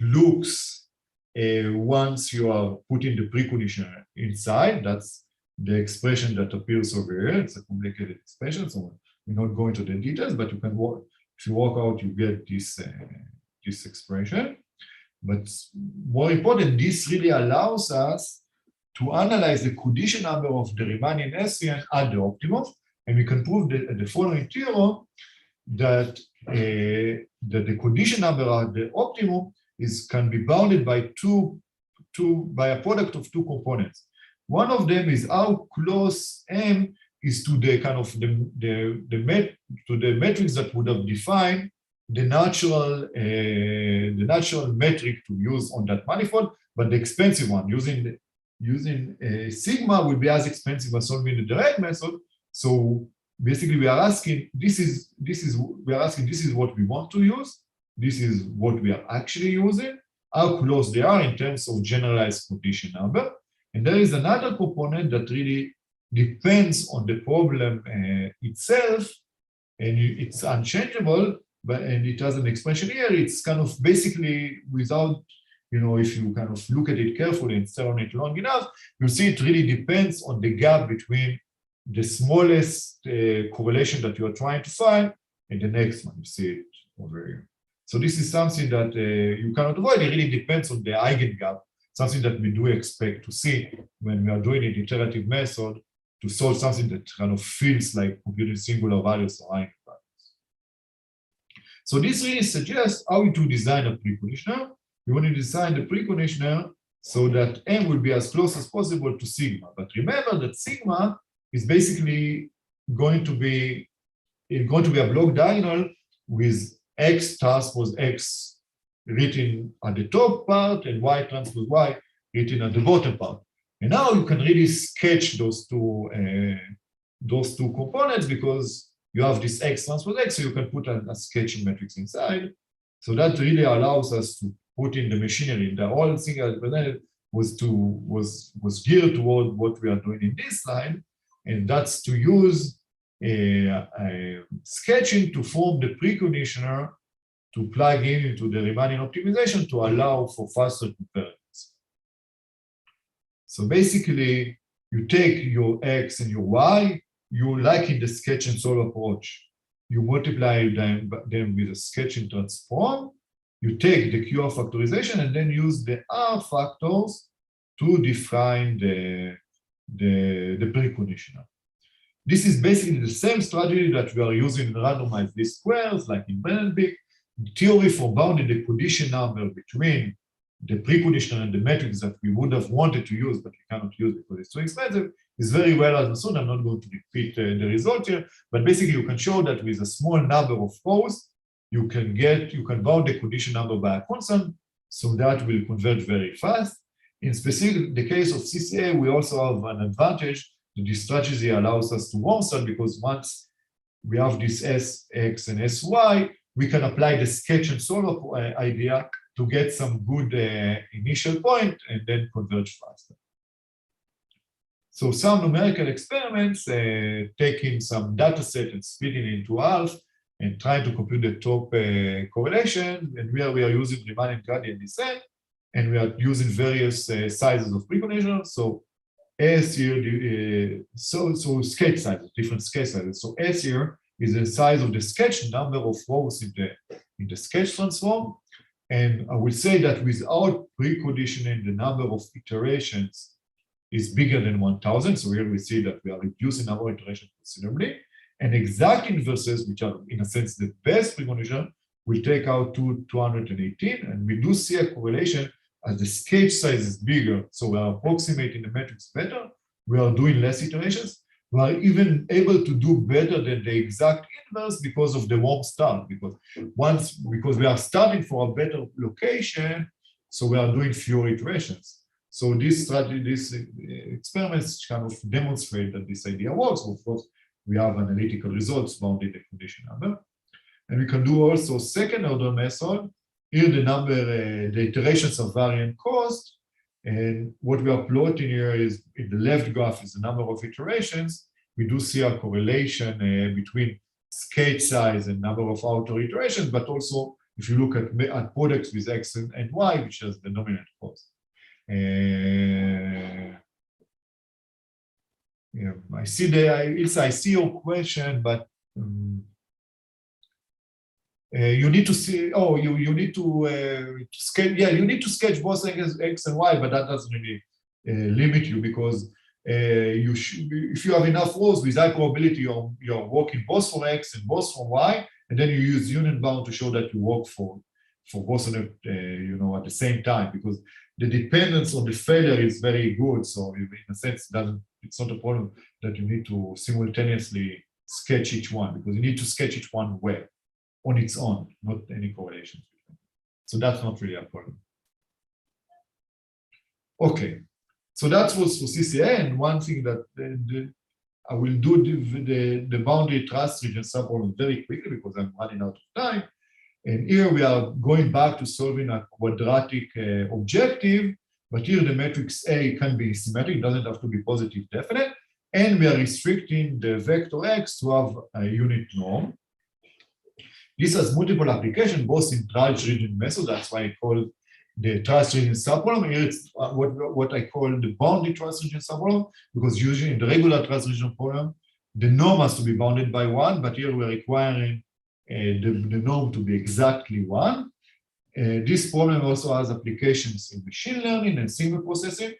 looks once you are putting the preconditioner inside. That's the expression that appears over here. It's a complicated expression, so we're not going to the details, but you can work. If you work out, you get this expression. But more important, this really allows us to analyze the condition number of the Riemannian Hessian at the optimum, and we can prove the following theorem that that the condition number at the optimum can be bounded by by a product of two components. One of them is how close M is to the kind of the matrix that would have defined the natural metric to use on that manifold, but the expensive one using sigma will be as expensive as solving the direct method. So basically, we are asking this is what we want to use. This is what we are actually using. How close they are in terms of generalized condition number. And there is another component that really depends on the problem itself, and it's unchangeable, and it has an expression here. It's kind of basically without, if you kind of look at it carefully and stare on it long enough, you'll see it really depends on the gap between the smallest correlation that you are trying to find and the next one. You see it over here. So this is something that you cannot avoid. It really depends on the eigengap, something that we do expect to see when we are doing an iterative method to solve something that kind of feels like computing singular values or eigenvalues. So this really suggests how to design a preconditioner. You want to design the preconditioner so that M will be as close as possible to sigma. But remember that sigma is basically going to be a block diagonal with X transpose X written at the top part and Y transpose Y written at the bottom part. And now you can really sketch those two components because you have this X transpose X, so you can put a sketching matrix inside. So that really allows us to put in the machinery. The whole thing I presented was geared toward what we are doing in this slide, and that's to use sketching to form the preconditioner to plug into the Riemannian optimization to allow for faster convergence. So basically, you take your X and your Y, you like in the sketch and solve approach, you multiply them with a sketching transform, you take the QR factorization and then use the R factors to define the preconditioner. This is basically the same strategy that we are using in randomized least squares, like in Brennan-Beek. The theory for bounding the condition number between the preconditioner and the matrix that we would have wanted to use, but we cannot use because it's too expensive, is very well understood. I'm not going to repeat the result here, but basically you can show that with a small number of rows, you can bound the condition number by a constant, so that will converge very fast. In specific, the case of CCA, we also have an advantage that this strategy allows us to warm start because once we have this S, X, and SY, we can apply the sketch and solve idea to get some good initial point and then converge faster. So some numerical experiments, taking some data set and splitting it into half and trying to compute the top correlation, and where we are using Riemannian gradient descent, and we are using various sizes of preconditioners. So S here, so sketch sizes, different sketch sizes. So S here is the size of the sketch number of rows in the sketch transform. And I will say that without preconditioning, the number of iterations is bigger than 1,000. So here we see that we are reducing our iterations considerably. And exact inverses, which are in a sense the best precondition, will take out to 218. And we do see a correlation as the sketch size is bigger. So we are approximating the metrics better. We are doing less iterations. We are even able to do better than the exact inverse because of the warm start. Because we are starting for a better location, so we are doing fewer iterations. So this strategy, these experiments kind of demonstrate that this idea works. Of course, we have analytical results bounding the condition number. And we can do also second order method. Here the iterations are variant cost. And what we are plotting here is in the left graph is the number of iterations. We do see a correlation between sketch size and number of outer iterations, but also if you look at products with X and Y, which is the dominant cost. Yeah, I see your question, but you need to see. Oh, you need to sketch. Yeah, you need to sketch both X and Y, but that doesn't really limit you because if you have enough rows with high probability, you're working both for X and both for Y, and then you use union bound to show that you work for both of them, at the same time, because the dependence on the failure is very good. So in a sense, it's not a problem that you need to simultaneously sketch each one, because you need to sketch each one well on its own, not any correlations. So that's not really a problem. Okay, so that was for CCA, and one thing that I will do the boundary trust region subproblem very quickly because I'm running out of time. And here we are going back to solving a quadratic objective, but here the matrix A can be symmetric, it doesn't have to be positive definite, and we are restricting the vector X to have a unit norm. This has multiple applications, both in trust region method, that's why I call the trust region subproblem. Here it's what I call the boundary trust region subproblem, because usually in the regular trust region problem, the norm has to be bounded by 1, but here we're requiring the norm to be exactly 1. This problem also has applications in machine learning and signal processing.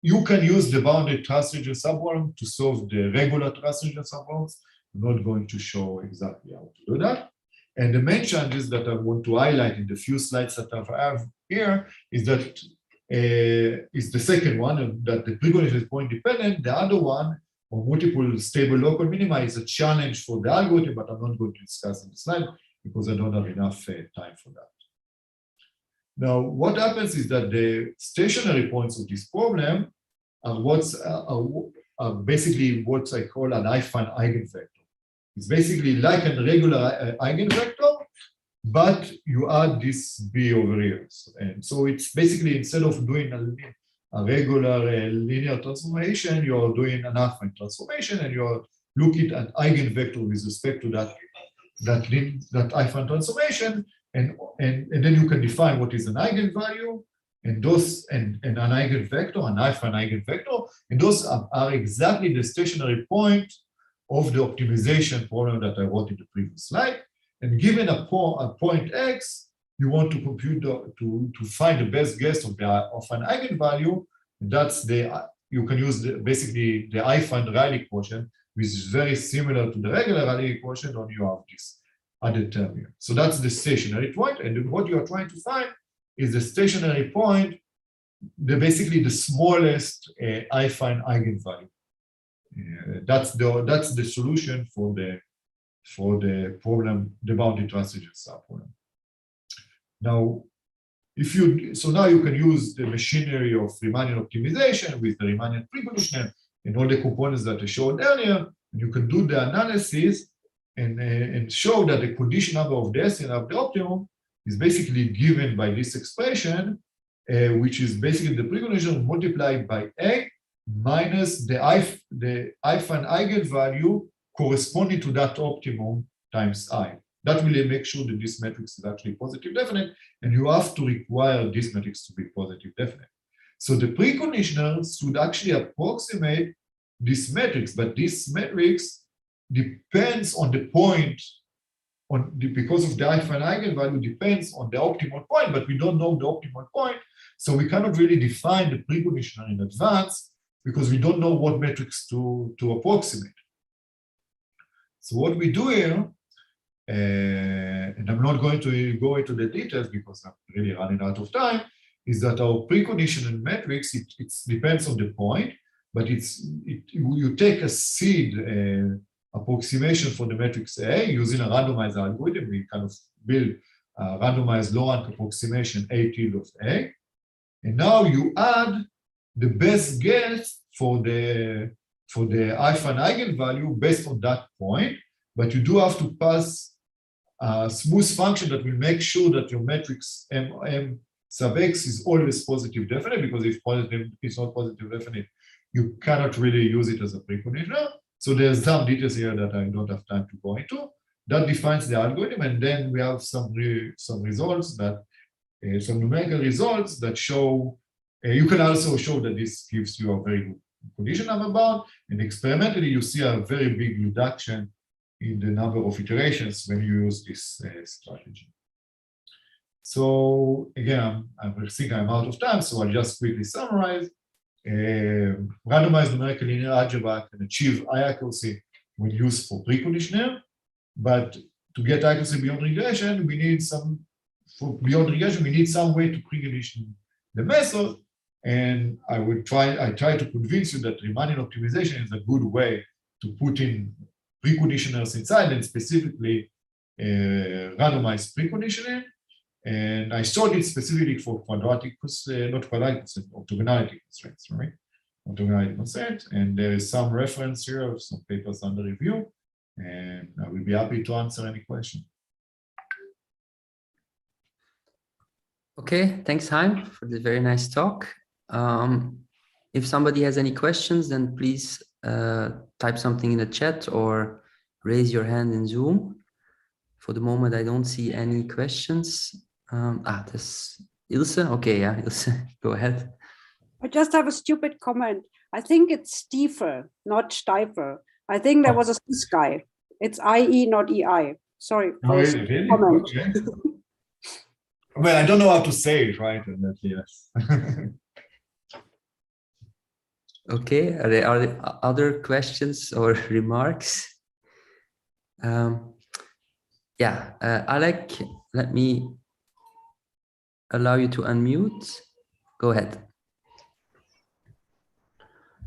You can use the bounded trust region subproblem to solve the regular trust region subproblems. I'm not going to show exactly how to do that. And the main challenges that I want to highlight in the few slides that I have here is that is the second one, that the precondition is point dependent. The other one, or multiple stable local minima, is a challenge for the algorithm, but I'm not going to discuss in the slide because I don't have enough time for that. Now, what happens is that the stationary points of this problem are basically what I call an affine eigenvector. It's basically like a regular eigenvector, but you add this B over here. And so it's basically, instead of doing a regular linear transformation, you're doing an affine transformation, and you're looking at eigenvector with respect to that affine transformation, and then you can define what is an eigenvalue, and an eigenvector, an affine eigenvector, and those are exactly the stationary point of the optimization problem that I wrote in the previous slide. And given a point X, you want to compute to find the best guess of an eigenvalue. And that's you can use basically the affine Rayleigh quotient, which is very similar to the regular Rayleigh quotient, only you have this added term here. So that's the stationary point, and what you are trying to find is the stationary point, basically the smallest affine eigenvalue. That's the solution for the problem, the boundary transition subproblem. Now, now you can use the machinery of Riemannian optimization with the Riemannian precondition and all the components that I showed earlier, and you can do the analysis and show that the condition number of the SN of the optimum is basically given by this expression, which is basically the precondition multiplied by A minus the affine eigenvalue corresponding to that optimum times I. That will make sure that this matrix is actually positive definite, and you have to require this matrix to be positive definite. So the preconditioners should actually approximate this matrix, but this matrix depends on the point, because of the affine eigenvalue depends on the optimal point, but we don't know the optimal point, so we cannot really define the preconditioner in advance because we don't know what matrix to approximate. So what we do here, and I'm not going to go into the details because I'm really running out of time, is that our preconditioning matrix, it depends on the point, but you take a seed approximation for the matrix A using a randomized algorithm. We kind of build a randomized low rank approximation A tilde of A. And now you add the best guess for the affine eigenvalue based on that point, but you do have to pass a smooth function that will make sure that your matrix M sub X is always positive definite, because if positive is not positive definite, you cannot really use it as a preconditioner. So there's some details here that I don't have time to go into. That defines the algorithm, and then we have some results that some numerical results that show. You can also show that this gives you a very good condition number bound, and experimentally you see a very big reduction in the number of iterations when you use this strategy. So again, I think I'm out of time, so I'll just quickly summarize. Randomized numerical linear algebra can achieve high accuracy when used for preconditioner, but to get accuracy beyond regression, we need some, for beyond regression, we need some way to precondition the method. And I try to convince you that Riemannian optimization is a good way to put in preconditioners inside, and specifically randomized preconditioning. And I showed it specifically for orthogonality constraints, right? Orthogonality constraints. And there is some reference here of some papers under review. And I will be happy to answer any question. Okay, thanks, Haim, for the very nice talk. If somebody has any questions, then please type something in the chat or raise your hand in Zoom. For the moment, I don't see any questions. This Ilse. Okay, yeah, Ilse, go ahead. I just have a stupid comment. I think it's Stiefel, not Steifer. I think there was a Swiss guy. It's IE, not EI. Sorry for Really? comment. Okay. Well, I don't know how to say it, right? And that, yes. Okay, are there other questions or remarks? Yeah, Alec, let me allow you to unmute. Go ahead.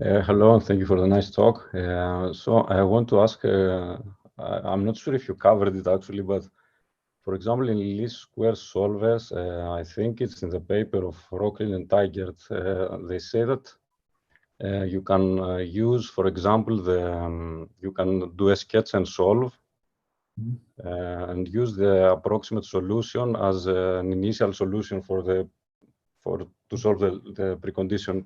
Hello, and thank you for the nice talk. So I want to ask, I'm not sure if you covered it actually, but for example, in least square solvers, I think it's in the paper of Rocklin and Tigert, they say that you can use, for example, you can do a sketch and solve and use the approximate solution as an initial solution to solve the precondition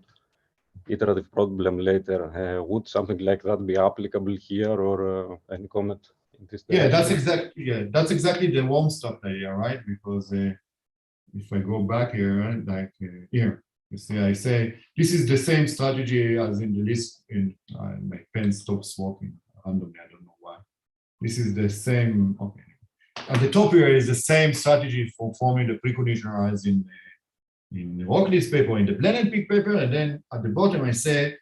iterative problem later. Would something like that be applicable here, or any comment in this direction? That's exactly the warm stop idea, right? Because if I go back here, like here, you see, I say this is the same strategy as in the list. My pen stops working randomly. I don't know why. This is the same. Okay. At the top here is the same strategy for forming the preconditioner as in the Rockley's paper, in the blended peak paper, and then at the bottom I say,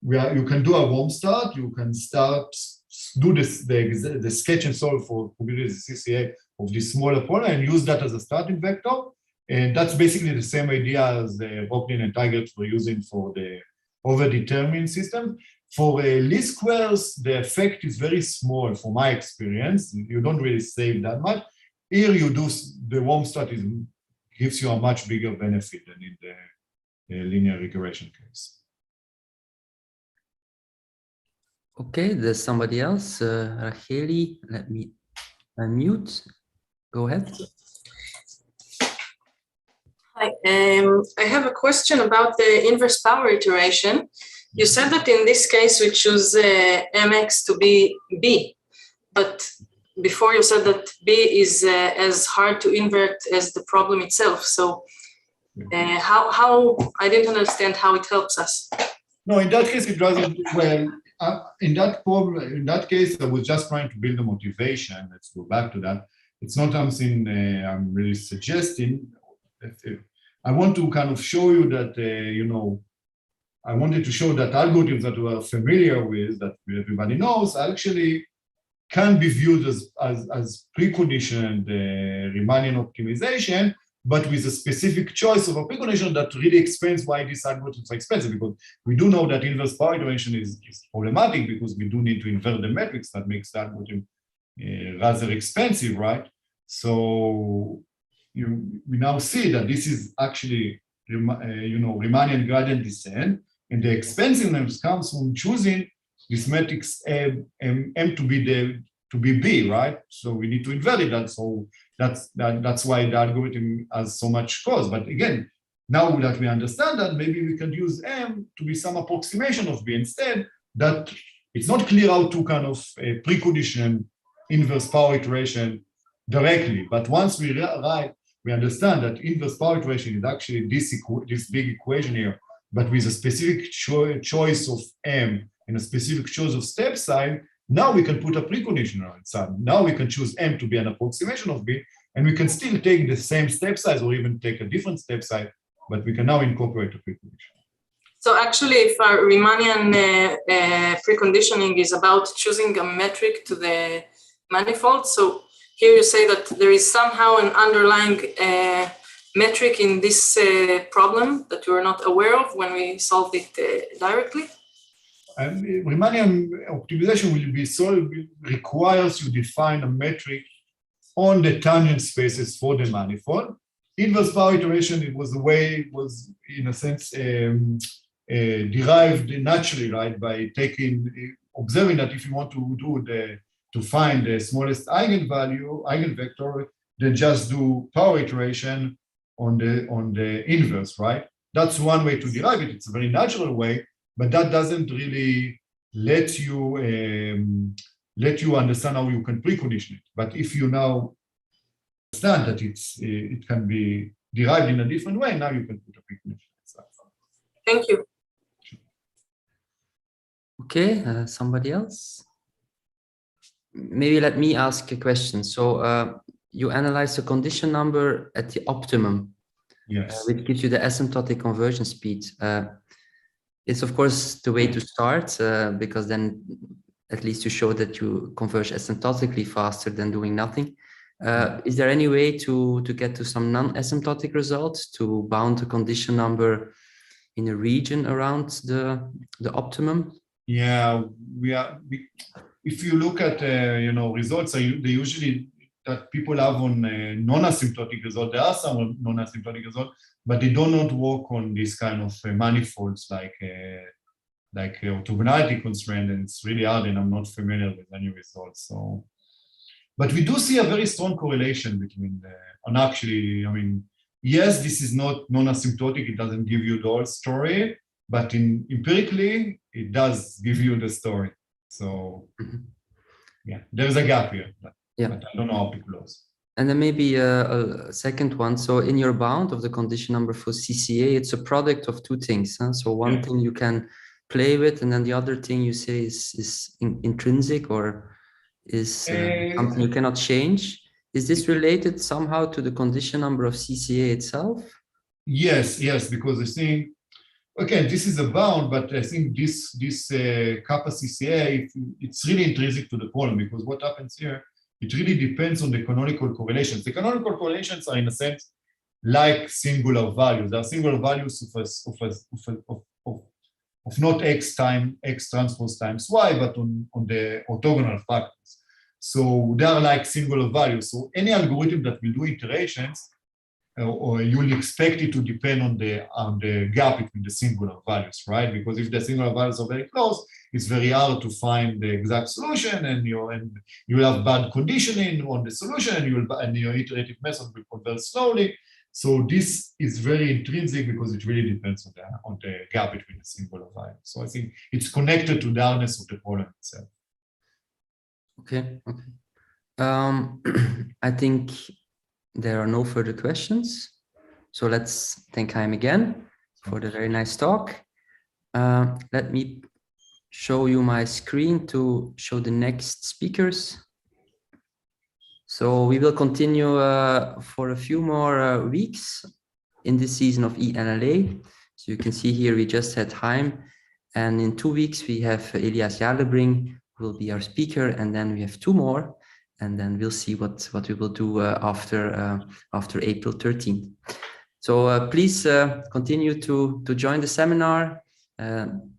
you can do a warm start, you can do the sketch and solve for the CCA of this smaller problem and use that as a starting vector. And that's basically the same idea as Rocklin and Tigert were using for the overdetermined system. For least squares, the effect is very small from my experience. You don't really save that much. Here you do the warm start gives you a much bigger benefit than in the linear regression case. Okay, there's somebody else. Racheli, let me unmute. Go ahead. Hi, I have a question about the inverse power iteration. You said that in this case we choose mx to be b, but before you said that b is as hard to invert as the problem itself. So how I didn't understand how it helps us. No, in that case it doesn't. Well, in that case I was just trying to build a motivation. Let's go back to that. It's not something I'm really suggesting. I want to kind of show you that I wanted to show that algorithms that we are familiar with, that everybody knows, actually can be viewed as preconditioned Riemannian optimization, but with a specific choice of a precondition that really explains why these algorithms are expensive. Because we do know that inverse power iteration is problematic because we do need to invert the metrics that makes the algorithm rather expensive, right? So we now see that this is actually Riemannian gradient descent, and the expensiveness comes from choosing this matrix M to be B, right? So we need to invert it. So that's why the algorithm has so much cost. But again, now that we understand that, maybe we can use M to be some approximation of B instead. That it's not clear how to kind of precondition inverse power iteration directly. But once we understand that inverse power iteration is actually this big equation here, but with a specific choice of M and a specific choice of step size, now we can put a preconditioner inside. Now we can choose M to be an approximation of B, and we can still take the same step size or even take a different step size, but we can now incorporate a precondition. So actually, if our Riemannian preconditioning is about choosing a metric to the manifold, so here you say that there is somehow an underlying metric in this problem that you are not aware of when we solved it directly? Riemannian optimization will be solved, requires you define a metric on the tangent spaces for the manifold. Inverse power iteration, it was the way, was in a sense derived naturally, right, by observing that if you want to find the smallest eigenvector, then just do power iteration on the inverse, right? That's one way to derive it. It's a very natural way, but that doesn't really let you understand how you can precondition it. But if you now understand that it can be derived in a different way, now you can put a precondition. Thank you. Okay, somebody else? Maybe let me ask a question. So you analyze the condition number at the optimum, Yes. which gives you the asymptotic conversion speed. It's of course the way to start because then at least you show that you converge asymptotically faster than doing nothing. Is there any way to get to some non-asymptotic results to bound the condition number in a region around the optimum? Yeah, if you look at results, they usually that people have on non-asymptotic result. There are some non-asymptotic results, but they do not work on this kind of manifolds like orthogonality constraint, and it's really hard, and I'm not familiar with any results. So, but we do see a very strong correlation between and actually, I mean, yes, this is not non-asymptotic. It doesn't give you the whole story, but empirically, it does give you the story. So, yeah, there's a gap here. But I don't know how to close. And then maybe a second one. So in your bound of the condition number for CCA, it's a product of two things. Huh? So one thing you can play with, and then the other thing you say is intrinsic or is something you cannot change. Is this related somehow to the condition number of CCA itself? Yes, because I think, again, this is a bound, but I think this kappa CCA, it's really intrinsic to the problem, because what happens here, it really depends on the canonical correlations. The canonical correlations are, in a sense, like singular values. They are singular values of not x transpose times y, but on the orthogonal factors. So they are like singular values. So any algorithm that will do iterations, or you will expect it to depend on the gap between the singular values, right? Because if the singular values are very close, it's very hard to find the exact solution, and you will have bad conditioning on the solution, and your iterative method will converge slowly. So this is very intrinsic because it really depends on the gap between the singular values. So I think it's connected to the hardness of the problem itself. Okay. I think there are no further questions. So let's thank Haim again for the very nice talk. Let me show you my screen to show the next speakers. So we will continue for a few more weeks in this season of eNLA. So you can see here we just had Haim, and in 2 weeks we have Elias Jarlebring who will be our speaker, and then we have 2 more, and then we'll see what we will do after April 13th. So please continue to join the seminar.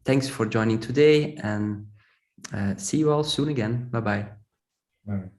Thanks for joining today, and see you all soon again. Bye-bye. Bye.